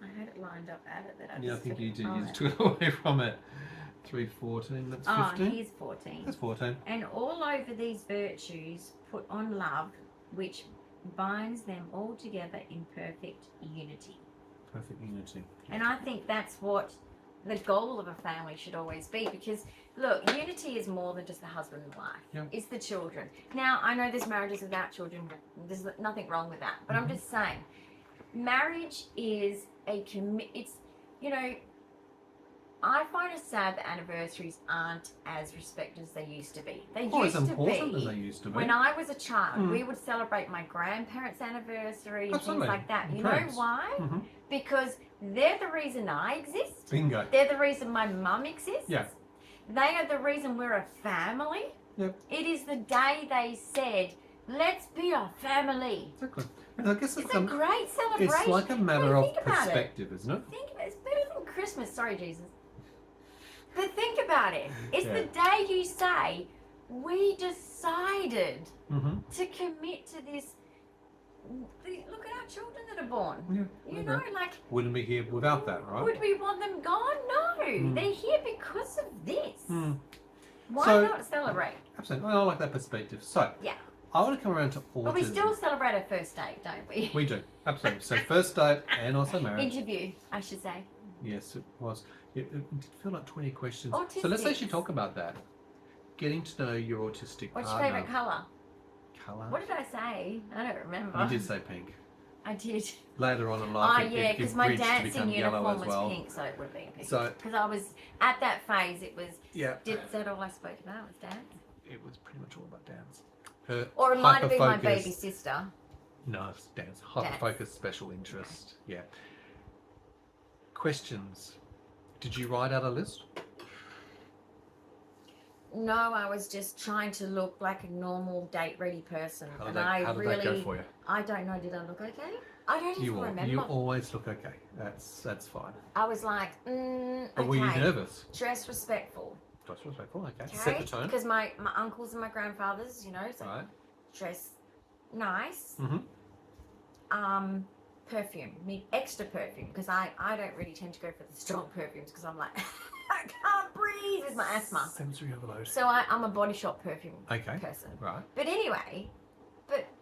I had it lined up at it. I think you did. You just took it away from it. 3:14. That's 15. Oh, here's 14. That's 14. And all over these virtues put on love, which binds them all together in perfect unity. Perfect unity. And I think that's what the goal of a family should always be, because look, unity is more than just the husband and wife. Yeah. It's the children. Now, I know there's marriages without children. There's nothing wrong with that. But I'm just saying, marriage is it's, you know, I find it sad that anniversaries aren't as respected as they used to be. They used as to important be. as they used to be. When I was a child, we would celebrate my grandparents' anniversary and things like that. You know why? Because they're the reason I exist. Bingo. They're the reason my mum exists. Yeah. They are the reason we're a family. Yep. It is the day they said, let's be a family. Exactly. And I guess It's a great celebration. It's like a matter of think about perspective, isn't it? Think about it. It's better than Christmas. Sorry, Jesus. But think about it. It's Yeah. the day you say, we decided to commit to this. Look at our children that are born. Yeah. You know, like, wouldn't be here without that, right? would we want them gone? No. They're here because of this. Why So- not celebrate? Absolutely. I like that perspective. So, Yeah. I want to come around to autism. But we still celebrate our first date, don't we? We do. Absolutely. So, first date and also marriage. Interview, I should say. Yes, it was. It did feel like 20 questions. Autistic. So let's actually talk about that. Getting to know your autistic What's your partner. favourite colour? Colour? What did I say? I don't remember. You did say pink. I did. Later on in Oh, life, yeah, it because my bridged to dancing become yellow uniform as was well. pink, so it would have been pink. So- Because I was, at that phase, it was, Yeah. is that all I spoke about was dance? It was pretty much all about dance. Her Or it might have been my hyper-focused- baby sister. No, it's dance. Hyper-focused special interest. Yeah. Questions. Did you write out a list? No, I was just trying to look like a normal date-ready person. How did, and that, I how did really, that go for you? I don't know, did I look okay? I don't even remember. You always look okay. That's fine. I was like, okay. But were you nervous? Dress respectful. Just respectful, okay. Okay? Set the tone. Because my uncles and my grandfathers, you know, so Right. dress nice. Mm-hmm. Perfume. Need extra perfume because I don't really tend to go for the strong perfumes because I'm like, I can't breathe with my asthma. Sensory overload. So I'm a Body Shop perfume Okay. person. Right. But anyway,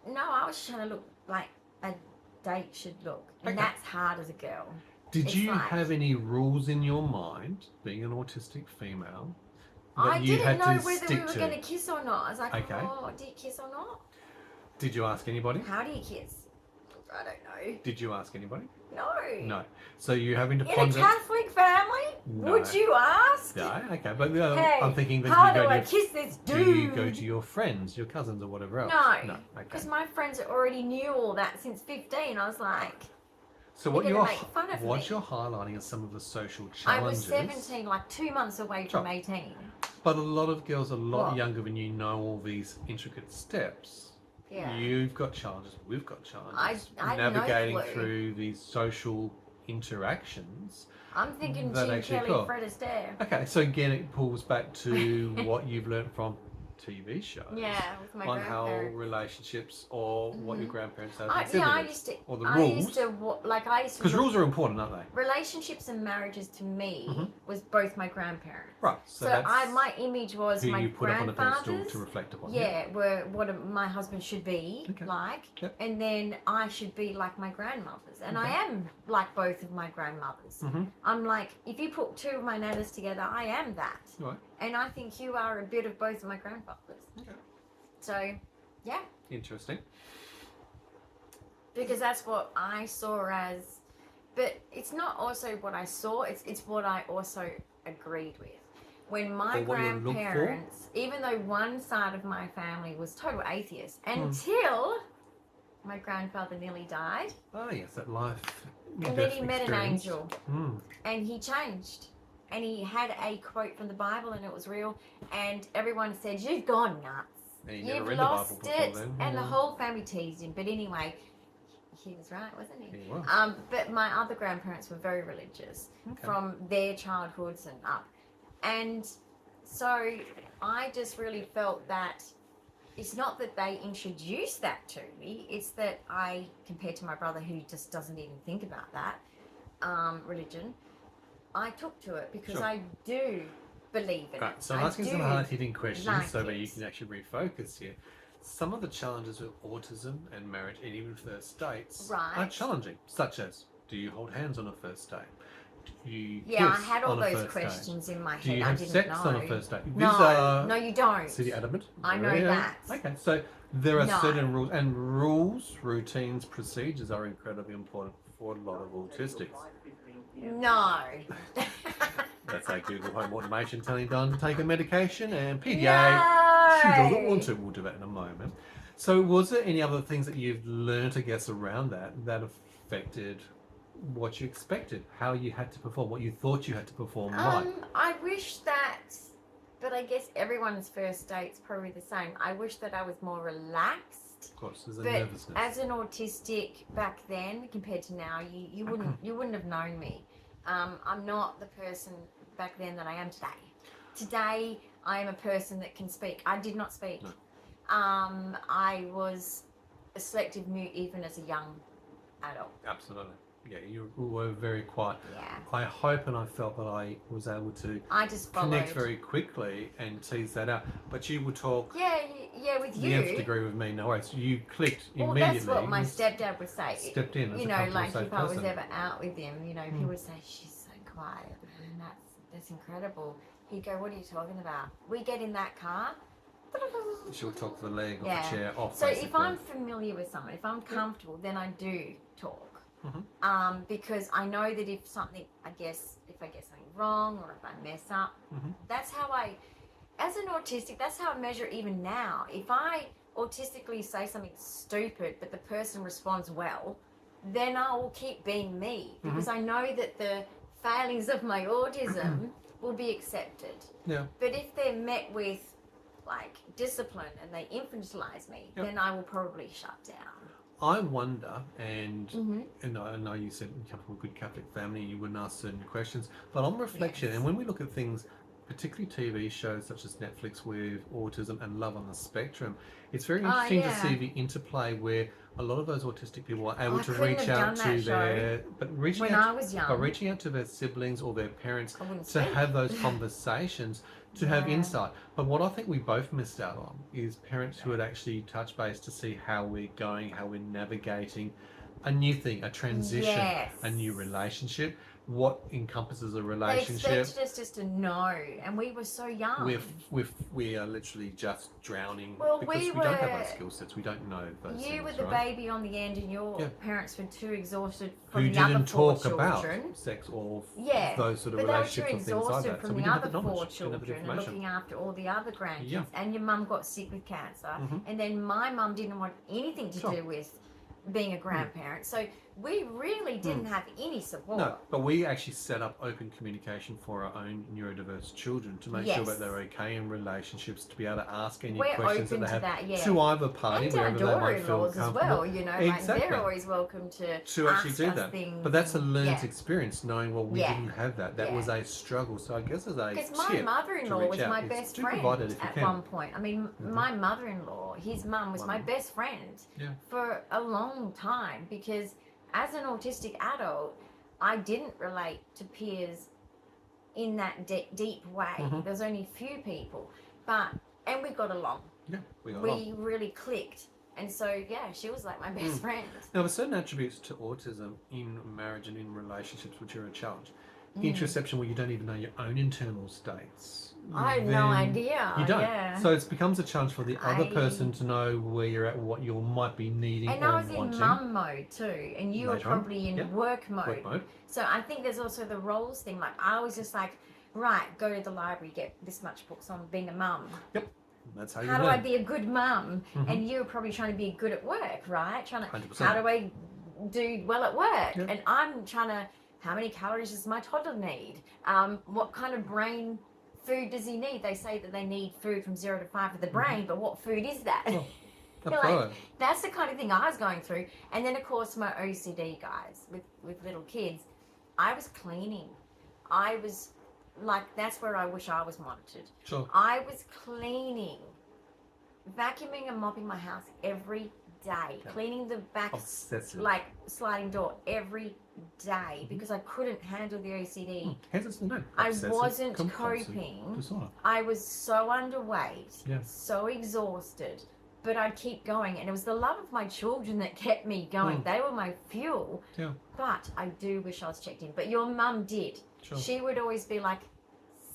no, I was trying to look like a date should look. And Okay. that's hard as a girl. Did It's you like- have any rules in your mind, being an autistic female, that I you didn't had know to whether we stick were to? going to kiss or not. I was like, Okay. oh, do you kiss or not? Did you ask anybody? How do you kiss? I don't know. Did you ask anybody? No. No. So you're having to In a ponder. Catholic family? No. Would you ask? No, okay, but Hey, I'm thinking that how you do go I to kiss this do dude? you go to your friends, your cousins, or whatever else? No. No. Okay. Because my friends already knew all that since 15. I was like, So what They're you're gonna make fun of what me. you're highlighting is some of the social I was challenges. 17, like 2 months away from Sure. 18. But a lot of girls a lot What? younger than you know all these intricate steps. Yeah. You've got challenges. We've got challenges. I had no navigating clue. through these social interactions. I'm thinking That Jim actually Kelly, cool. Fred Astaire. Okay, so again, it pulls back to what you've learned from TV shows. Yeah, with my on how grandparents. relationships or what your grandparents have I considered. used to. Or the I rules. used to Because rules are important, aren't they? relationships and marriages to me Mhm. was both my grandparents. Right. So that's my image was who my you put up on a pedestal grandfathers. to reflect upon. Yeah, were what my husband should be Okay. like, Yep. and then I should be like my grandmothers, and I Okay. am like both of my grandmothers. Mm-hmm. I'm like, if you put two of my nanas together, I am that, Right. and I think you are a bit of both of my grandfathers. Okay. So, yeah, Interesting. because that's what I saw as, but it's not also what I saw. It's what I also agreed with. When my Or what you look for? grandparents, even though one side of my family was total atheist, Hmm. until my grandfather nearly died, Oh yes, that life. and then he met an experience. angel, Mm. and he changed, and he had a quote from the Bible, and it was real, and everyone said, "You've gone nuts. And he never You've read the Bible lost before it," then. and the Yeah. whole family teased him. But anyway, he was right, wasn't he? He was. But my other grandparents were very religious Okay. from their childhoods and up. And so I just really felt that it's not that they introduced that to me, it's that I, compared to my brother who just doesn't even think about that, religion, I took to it because Sure. I do believe in Right, it. so I'm I asking some do hard-hitting questions like so that you it. can actually refocus here. Some of the challenges with autism and marriage and even first dates are Right. challenging, such as, do you hold hands on a first date? you Yeah, I kiss had all on a those first questions date? in my head. Do you have I didn't sex know. on a first date? No, you don't. So you're adamant? I know Really? that. Okay, so there are No. certain rules, and rules, routines, procedures are incredibly important for a lot of autistics. No. That's our Google Home automation telling Dyan to take a medication, and PDA, No. she doesn't want to. We'll do that in a moment. So was there any other things that you've learned, I guess, around that affected what you expected, how you had to perform, what you thought you had to perform right? I wish that, but I guess everyone's first date's probably the same. I wish that I was more relaxed. Of course, there's a But nervousness. as an autistic back then compared to now, you wouldn't have known me. I'm not the person back then that I am today. Today I am a person that can speak. I did not speak. No. I was a selective mute even as a young adult. Absolutely. Yeah, you were very quiet. Yeah. I hope and I felt that I was able to I just followed. connect very quickly and tease that out. But you would talk Yeah, with the you. nth degree with me, no worries. You clicked Well, immediately. that's what my stepdad would say. Stepped in as You a know, comfortable, like safe if I was person. ever out with him, you know, he would say, "She's so quiet, and that's incredible." He'd go, "What are you talking about?" We get in that car. She'll talk the leg Yeah. or the chair off. So basically. if I'm familiar with someone, if I'm comfortable, then I do talk. Because I know that if I get something wrong or if I mess up, that's how as an autistic, that's how I measure even now. If I autistically say something stupid, but the person responds well, then I will keep being me because I know that the failings of my autism will be accepted. Yeah. But if they're met with like discipline and they infantilize me, then I will probably shut down. I wonder, and I know you said you come from a good Catholic family and you wouldn't ask certain questions, but on reflection, and when we look at things, particularly TV shows such as Netflix with autism and Love on the Spectrum, it's very interesting to see the interplay where a lot of those autistic people are able to reach out to their, reaching out to their siblings or their parents to have those conversations, to have insight. But what I think we both missed out on is parents who would actually touch base to see how we're going, how we're navigating a new thing, a transition, a new relationship, what encompasses a relationship. They expected us just to know, and we were so young. We are literally just drowning well, because we don't have those skill sets. We don't know those things. You were the baby on the end, and your parents were too exhausted from the other four children. About sex or yeah, those sort of but relationships they were too or things like exhausted that. from So we the didn't have other the knowledge, four children and looking after all the other grandkids. And your mum got sick with cancer, and then my mum didn't want anything to do with being a grandparent. So we really didn't have any support. No, but we actually set up open communication for our own neurodiverse children to make sure that they're okay in relationships, to be able to ask any questions that they have to either party, and wherever they might feel as well, you know, like they're always welcome to actually do that. But that's a learned experience, knowing, well, we didn't have that. That was a struggle. So I guess as a because my mother-in-law was my best friend at one point. I mean, my mother-in-law, his mum was my best friend for a long time, because as an autistic adult, I didn't relate to peers in that deep way. There's only a few people, and we got along. Yeah, we really clicked. And so, she was like my best friend. Now, there are certain attributes to autism in marriage and in relationships which are a challenge. Interoception, where you don't even know your own internal states. I had no idea. You don't. So it becomes a challenge for the other person to know where you're at, what you might be needing and or I was wanting. in mum mode too, and you were probably in work mode. Work mode. So I think there's also the roles thing. Like I was just like, right, go to the library, get this much books on being a mum. Yep. That's how you How do learn. I be a good mum? And you were probably trying to be good at work, right? Trying to, 100%. how do I do well at work? And I'm trying to, how many calories does my toddler need? What kind of brain food does he need? They say that they need food from 0 to 5 for the brain, but what food is that? Well, that's the kind of thing I was going through. And then, of course, my OCD guys with little kids, I was cleaning. I was like, that's where I wish I was monitored. Sure. I was cleaning, vacuuming and mopping my house every day, cleaning the back, like sliding door every day, because I couldn't handle the OCD. I wasn't coping. Disorder. I was so underweight, so exhausted, but I'd keep going. And it was the love of my children that kept me going. They were my fuel. Yeah. But I do wish I was checked in. But your mum did. Sure. She would always be like,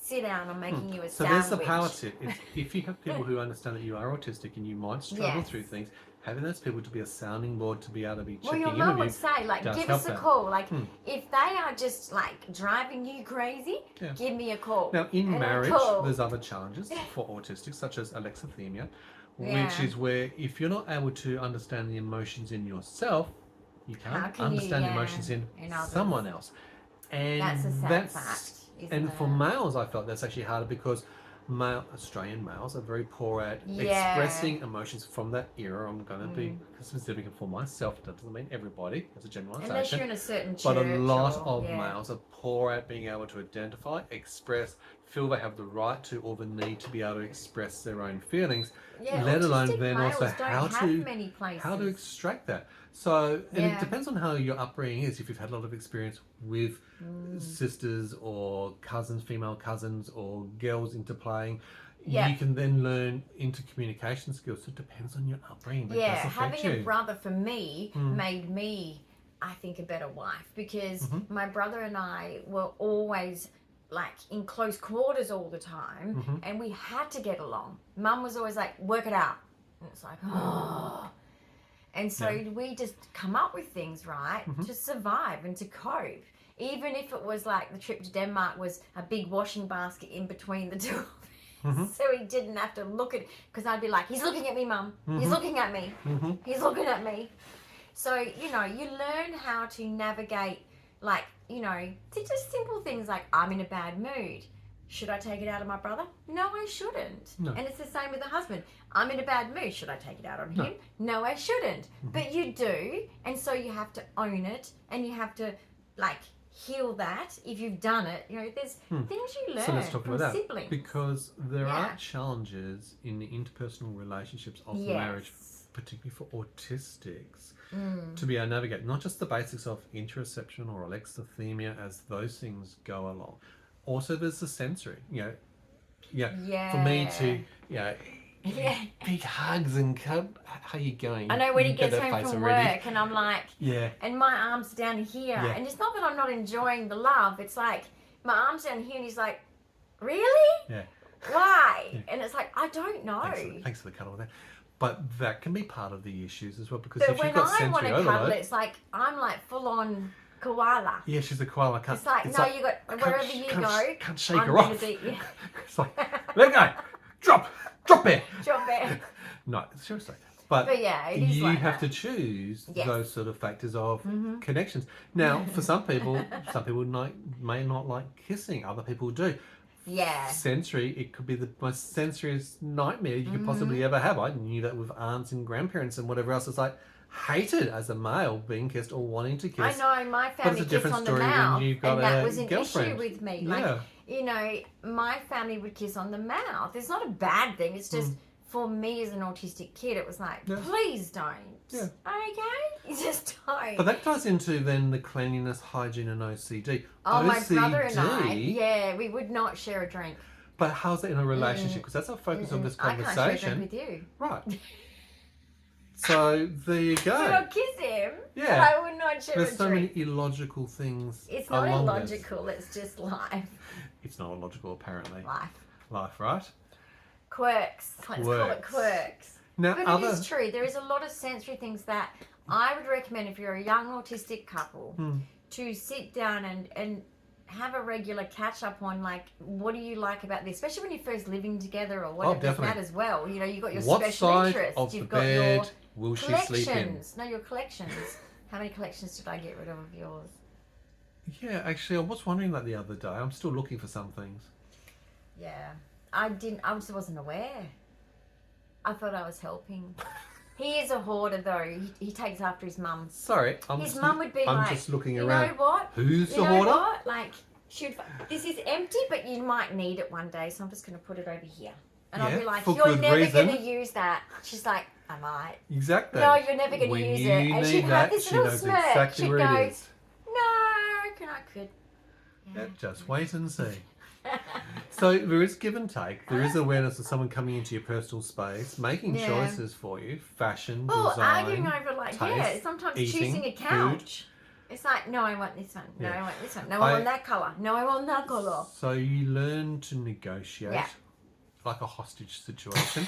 sit down, I'm making you a So sandwich. there's the power tip. If you have people who understand that you are autistic and you might struggle through things, having those people to be a sounding board, to be able to be checking in with you. Well, your mum would say, like, give us a call. Like, if they are just, like, driving you crazy, give me a call. Now, in marriage, there's other challenges for autistics, such as alexithymia, which is where if you're not able to understand the emotions in yourself, you can't understand the emotions in someone else. And that's a sad fact. And for males, I felt that's actually harder because Australian males are very poor at expressing emotions from that era. I'm going to be specific for myself. That doesn't mean everybody. It's a generalization. Unless you're in a certain church. But a lot of males are poor at being able to identify, express, feel they have the right to or the need to be able to express their own feelings. Let alone then also how to extract that. So and it depends on how your upbringing is. If you've had a lot of experience with sisters or cousins, female cousins or girls interplaying, you can then learn intercommunication skills. So it depends on your upbringing. But having a brother for me made me, I think, a better wife because my brother and I were always like in close quarters all the time and we had to get along. Mum was always like, work it out. And it's like, oh. And so we just come up with things, right, to survive and to cope. Even if it was like the trip to Denmark was a big washing basket in between the two of us. So he didn't have to look at, because I'd be like, he's looking at me, Mum. He's looking at me. He's looking at me. So, you know, you learn how to navigate, like, you know, just simple things like, I'm in a bad mood. Should I take it out on my brother? No, I shouldn't. No. And it's the same with the husband. I'm in a bad mood. Should I take it out on him? No, I shouldn't. But you do. And so you have to own it and you have to, like, heal that if you've done it. You know, there's things you learn from siblings. Because there are challenges in the interpersonal relationships of marriage, particularly for autistics, to be able to navigate not just the basics of interoception or alexithymia as those things go along. Also, there's the sensory, for me to, big hugs and how are you going? I know when he gets home from work and I'm like, and my arm's down here. And it's not that I'm not enjoying the love. It's like, my arm's down here and he's like, really? Yeah. Why? And it's like, I don't know. Thanks for the cuddle there. But that can be part of the issues as well because but if you've got sensory overload. When I want to cuddle, it's like, I'm like full on koala. Yeah, she's a koala. It's like, you got, wherever you go, can't shake her off. It's like, let go. Drop bear. Drop bear. No, seriously. But yeah, it is you like have to choose those sort of factors of connections. Now, for some people may not like kissing. Other people do. Yeah. Sensory, it could be the most sensuous nightmare you could possibly ever have. I knew that with aunts and grandparents and whatever else. It's like, hated as a male being kissed or wanting to kiss. I know, my family kissed on the mouth, and that was an issue with me. Like, you know, my family would kiss on the mouth. It's not a bad thing. It's just, for me as an autistic kid, it was like, please don't. Yeah. Okay? Just don't. But that ties into then the cleanliness, hygiene and OCD. Oh, my brother and I, we would not share a drink. But how's that in a relationship? Because that's our focus of this conversation. I can't share a drink with you. Right. So there you go. So I'll kiss him. Yeah. But I would not share a drink. There's so many illogical things. It's not illogical, it's just life. It's not illogical, apparently. Life, right? Quirks. Let's call it quirks. Now, but it is true. There is a lot of sensory things that I would recommend if you're a young autistic couple to sit down and have a regular catch up on, like, what do you like about this, especially when you're first living together or whatever that as well. You know, you've got your special interests. You've got your will she sleep in? No, your collections. How many collections did I get rid of yours? Yeah, actually, I was wondering that the other day. I'm still looking for some things. Yeah, I just wasn't aware. I thought I was helping. He is a hoarder, though. He takes after his mum. Sorry, his mum would be I'm just looking around. You know what? Who's the hoarder? You know what? Like, this is empty, but you might need it one day, so I'm just going to put it over here. And I'll be like, you're never going to use that. She's like, I might. Exactly. No, you're never going to use it. And she'd have this little smirk. Exactly she'd go, no, I could. Yeah, just wait and see. So So there is give and take. There is awareness of someone coming into your personal space, making choices for you, fashion, design, arguing over taste, sometimes eating, choosing a couch. Food. It's like, no, I want this one. No, I want this one. No, I want that colour. No, I want that colour. So you learn to negotiate like a hostage situation.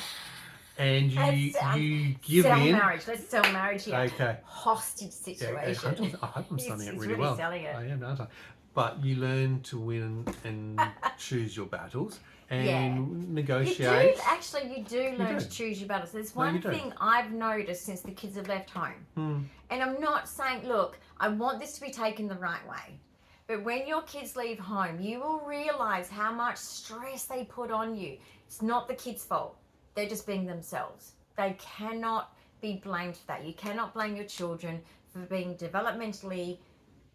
And you give in. Marriage. Let's sell marriage here. Okay. Hostage situation. Yeah, I hope I'm selling it really really well. Selling it. I am, aren't I? But you learn to win and choose your battles and negotiate. You do learn to choose your battles. There's one thing I've noticed since the kids have left home. And I'm not saying, look, I want this to be taken the right way. But when your kids leave home, you will realise how much stress they put on you. It's not the kids' fault. They're just being themselves. They cannot be blamed for that. You cannot blame your children for being developmentally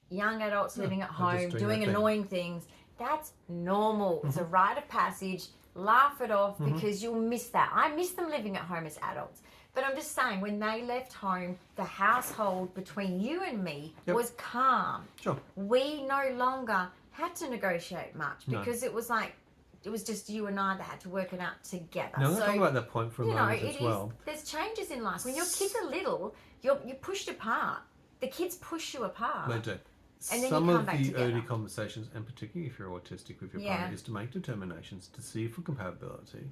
young adults living at home, doing annoying things. That's normal. It's a rite of passage. Laugh it off because you'll miss that. I miss them living at home as adults. But I'm just saying, when they left home, the household between you and me was calm. Sure. We no longer had to negotiate much because it was like, it was just you and I that had to work it out together. No, let's talk about that point for a moment as well. There's changes in life. When your kids are little, you're pushed apart. The kids push you apart. They do. And then some you of come the back together. early conversations, and particularly if you're autistic with your partner, is to make determinations to see for compatibility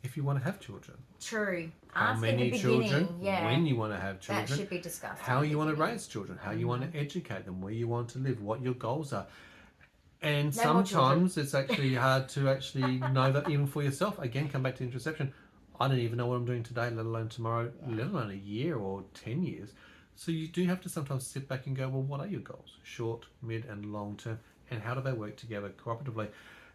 if you want to have children. True. How Ask many at the children, beginning, when you want to have children. That should be discussed. How you want to raise children, how you want to educate them, where you want to live, what your goals are. And sometimes it's actually hard to actually know that even for yourself. Again, come back to introspection. I don't even know what I'm doing today, let alone tomorrow, let alone a year or 10 years. So you do have to sometimes sit back and go, well, what are your goals? Short, mid and long term. And how do they work together cooperatively?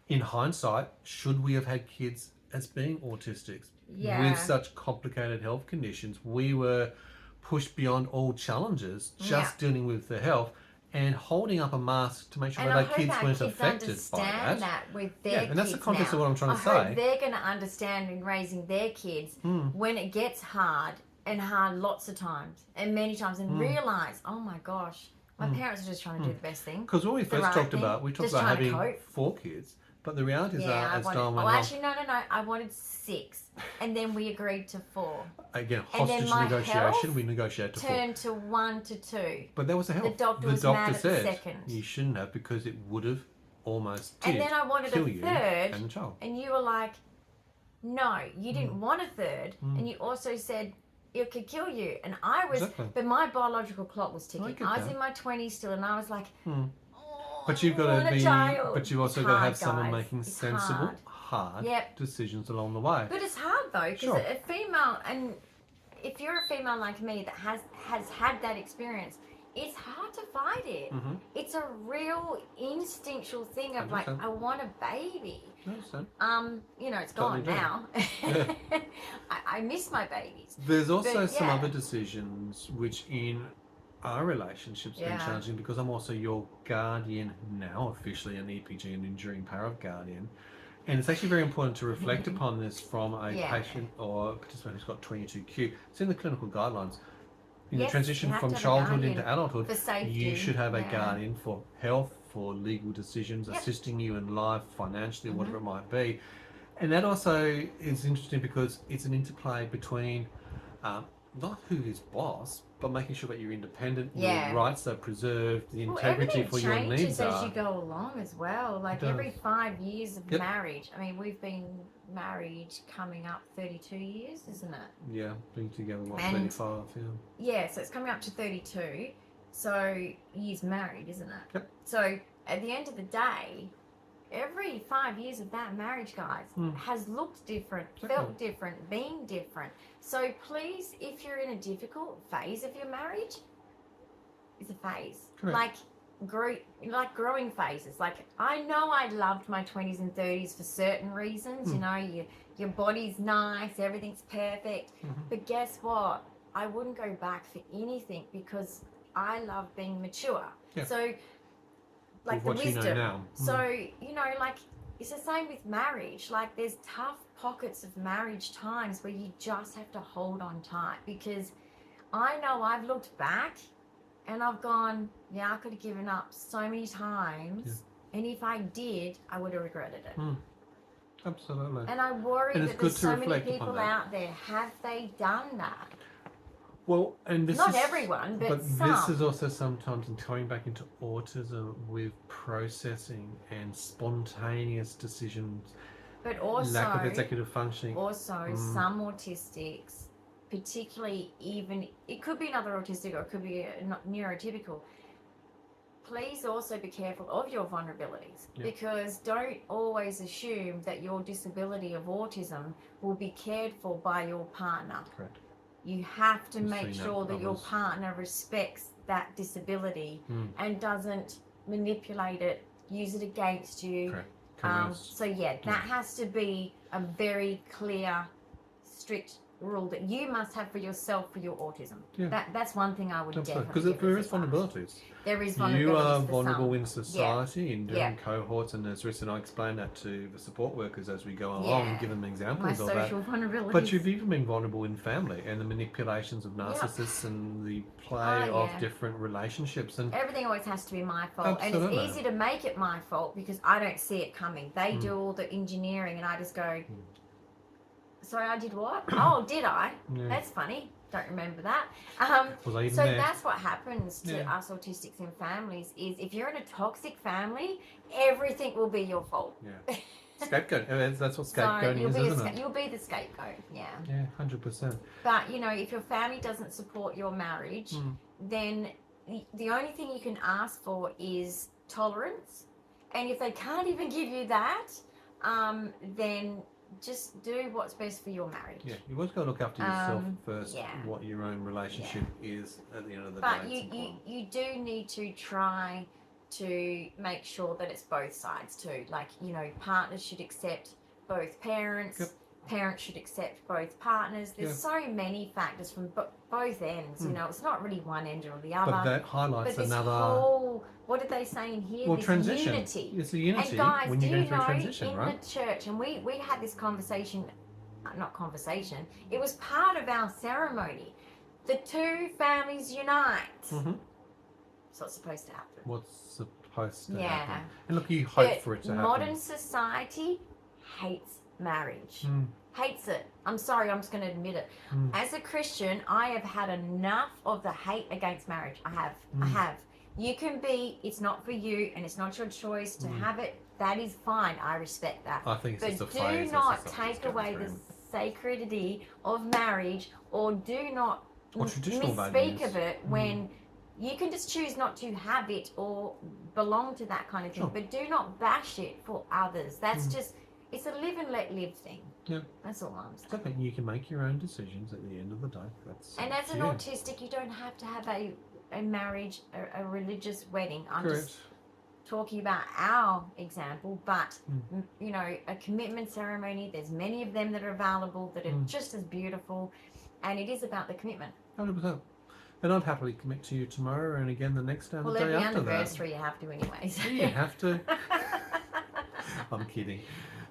In hindsight, should we have had kids as being autistics with such complicated health conditions? We were pushed beyond all challenges, just dealing with the health. And holding up a mask to make sure that our kids weren't affected by that. With their and that's the kids context now. of what I'm trying to say. I hope they're going to understand in raising their kids when it gets hard lots of times and many times and realise, oh my gosh, my parents are just trying to do the best thing. Because when we first talked about, having 4 kids, but the reality is that as time went on. Actually, no, I wanted 6. And then we agreed to 4. Again, hostage negotiation, we negotiated to 4. Turned to 1 to 2. But there was a health. The doctor was mad at the said second. You shouldn't have, because it would have almost And then I wanted kill a you third. and the child. And you were like, no, you didn't want a third. And you also said it could kill you. And I was, but my biological clock was ticking. I was in my 20s still, and I was like, but you've got to be, but you've also got to have someone making it's sensible, hard decisions along the way. But it's hard though, because a female, and if you're a female like me that has had that experience, it's hard to fight it. It's a real instinctual thing of like, I want a baby. It's gone now. I miss my babies. There's also some other decisions which in our relationship's been challenging, because I'm also your guardian now, officially an EPG, an enduring power of guardian. And it's actually very important to reflect upon this from a patient or participant who's got 22q. It's in the clinical guidelines. In the transition from childhood into adulthood, you should have a guardian for health, for legal decisions, assisting you in life, financially, whatever it might be. And that also is interesting because it's an interplay between not who is boss, but making sure that you're independent, your rights are preserved, the integrity for your needs are. As you go along as well. Like every 5 years of marriage. I mean, we've been married coming up 32 years, isn't it? Yeah, being together, 35, Yeah, so it's coming up to 32. So years married, isn't it? Yep. So at the end of the day, every 5 years of that marriage, guys, has looked different, felt different, been different. So please, if you're in a difficult phase of your marriage, it's a phase. Correct. Like growing phases. Like, I know I loved my 20s and 30s for certain reasons. You know, your body's nice, everything's perfect. But guess what? I wouldn't go back for anything, because I love being mature. So, like, the wisdom. You know now. So, like, it's the same with marriage. Like, there's tough pockets of marriage times where you just have to hold on tight, because I know I've looked back and I've gone, I could have given up so many times. And if I did, I would have regretted it. Absolutely. And I worry And that there's so many people out there. Have they done that? Well, and this Not is, everyone, but some. This is also sometimes going back into autism with processing and spontaneous decisions, but also lack of executive functioning. Also, some autistics, particularly even, it could be another autistic or it could be a neurotypical. Please also be careful of your vulnerabilities, because don't always assume that your disability of autism will be cared for by your partner. Correct. You have to make sure that your partner respects that disability and doesn't manipulate it, use it against you. Correct. So that has to be a very clear, strict rule that you must have for yourself for your autism. That's one thing I would definitely. Because there is vulnerabilities. There is vulnerabilities. You are for vulnerable some. in society in doing cohorts, and there's risk, and I explain that to the support workers as we go along and give them examples of that. My social vulnerabilities. But you've even been vulnerable in family and the manipulations of narcissists and the play of different relationships, and everything always has to be my fault. Absolutely. And it's easy to make it my fault because I don't see it coming. They do all the engineering, and I just go, sorry, I did what? Oh, did I? That's funny. Don't remember that. Was I even so there? That's what happens to us autistics in families is if you're in a toxic family, everything will be your fault. Yeah. Scapegoat. That's what scapegoating is, isn't it? You'll be the scapegoat, yeah. Yeah, 100%. But, if your family doesn't support your marriage, then the only thing you can ask for is tolerance. And if they can't even give you that, then just do what's best for your marriage. Yeah, you've always got to look after yourself first, what your own relationship is at the end of the day. But you do need to try to make sure that it's both sides too. Like, partners should accept both parents. Parents should accept both partners. There's so many factors from both ends. It's not really one end or the other. But that highlights another whole, what did they say in here? Well, this transition. Unity. It's the unity and guys, when you're going through a transition, in right? the church, and we had this conversation, not conversation, it was part of our ceremony. The two families unite. That's what's supposed to happen. What's supposed to happen. And look, you hope for it to happen. Modern society hates marriage. Hates it. I'm sorry, I'm just going to admit it. As a Christian, I have had enough of the hate against marriage. I have. You can be, it's not for you, and it's not your choice to have it. That is fine. I respect that. I think it's but just a phase. Do not take away the sacredity of marriage, or do not misspeak of it when you can just choose not to have it or belong to that kind of thing. But do not bash it for others. That's just, it's a live and let live thing. Yeah. That's all I'm saying. Okay, you can make your own decisions at the end of the day. And as an autistic, you don't have to have a marriage, a religious wedding. I'm just talking about our example, but a commitment ceremony, there's many of them that are available that are just as beautiful, and it is about the commitment. 100%. And I'd happily commit to you tomorrow and again the next day and the day after that. Well, every anniversary you have to anyway. So. You have to. I'm kidding.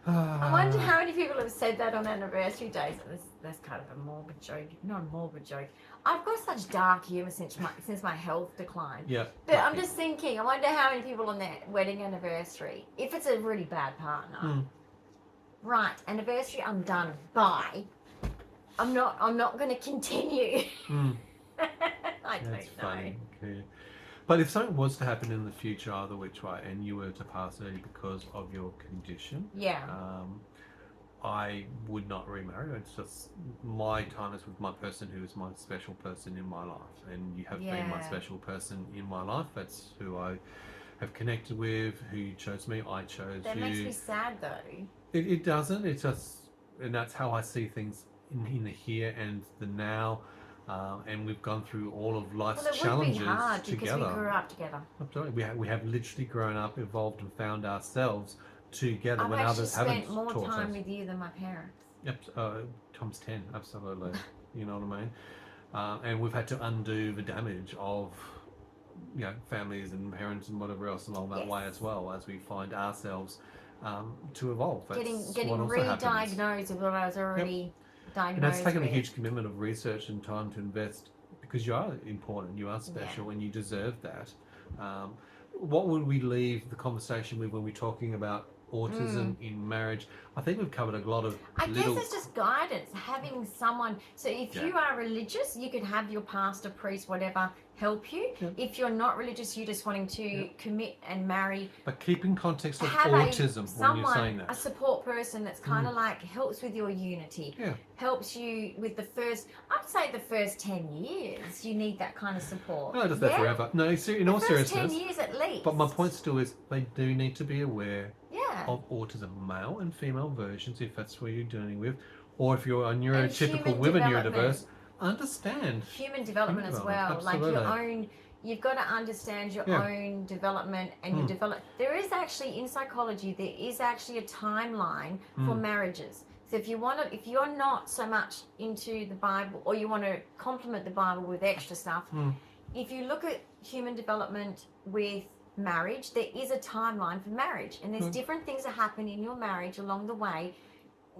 I wonder how many people have said that on anniversary days. That's kind of a morbid joke. Not a morbid joke. I've got such dark humour since my health declined. Yeah. But I'm just thinking, I wonder how many people on their wedding anniversary, if it's a really bad partner, right, anniversary, I'm done. Bye. I'm not going to continue. I don't know. Funny. Okay. But if something was to happen in the future, either which way, and you were to pass early because of your condition, I would not remarry. It's just my time is with my person who is my special person in my life, and you have been my special person in my life. That's who I have connected with, who chose me. I chose you. That makes me sad, though. It doesn't. It's just, and that's how I see things in the here and the now. And we've gone through all of life's challenges would be hard together. Because we grew up together. Absolutely. We have literally grown up, evolved, and found ourselves together when others haven't taught us. I've actually spent more time with you than my parents. Yep. Times 10. Absolutely. You know what I mean? And we've had to undo the damage of, families and parents and whatever else along that way as well, as we find ourselves to evolve. That's getting re-diagnosed with what I was already. And that's taken a huge commitment of research and time to invest, because you are important, you are special, and you deserve that. What would we leave the conversation with when we're talking about autism in marriage. I think we've covered a lot of I guess it's just guidance, having someone. So if you are religious, you could have your pastor, priest, whatever, help you. If you're not religious, you're just wanting to commit and marry. But keep in context of autism when you're saying that. A support person that's kind of like helps with your unity. Helps you with I'd say the first 10 years, you need that kind of support. No, just that forever. No, in all seriousness. 10 years at least. But my point still is they do need to be aware of autism, male and female versions, if that's what you're dealing with. Or if you're a neurotypical with a neurodiverse, understand. Human development as well. Absolutely. Like your own, you've got to understand your own development and you develop. There is actually, in psychology, there is actually a timeline for marriages. So if you're not so much into the Bible, or you want to complement the Bible with extra stuff, if you look at human development with marriage, there is a timeline for marriage, and there's different things that happen in your marriage along the way,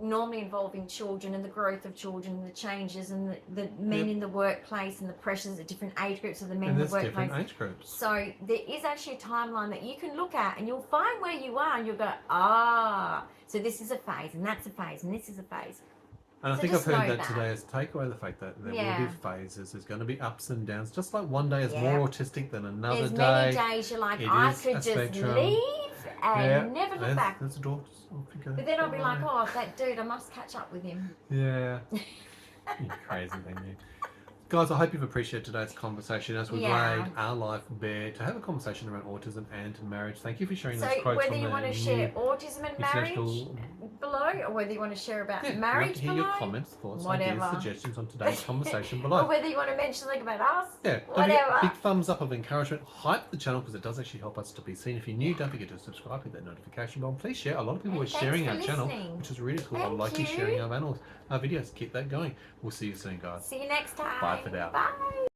normally involving children and the growth of children and the changes and the men in the workplace and the pressures at different age groups of the men in the workplace. Different age groups. So there is actually a timeline that you can look at, and you'll find where you are, and you'll go, so this is a phase, and that's a phase, and this is a phase. And I think I've heard that today is take away the fact that there will be phases. There's going to be ups and downs. Just like one day is more autistic than another day. There's many days you're like, I could just leave and never look back. There's a door. But then I'll be like, that dude, I must catch up with him. Yeah. You crazy thing, you. Guys, I hope you've appreciated today's conversation as we've laid our life bare to have a conversation around autism and marriage. Thank you for sharing those quotes from whether you want to share autism and marriage below, or whether you want to share about marriage below, hear your comments, thoughts, ideas, suggestions on today's conversation below. Or whether you want to mention something about us. Whatever. Big thumbs up of encouragement. Hype the channel because it does actually help us to be seen. If you're new, don't forget to subscribe, hit that notification bell. Please share. A lot of people are sharing our channel, which is really cool. I like you sharing our videos. Keep that going. We'll see you soon, guys. See you next time. Bye for now. Bye.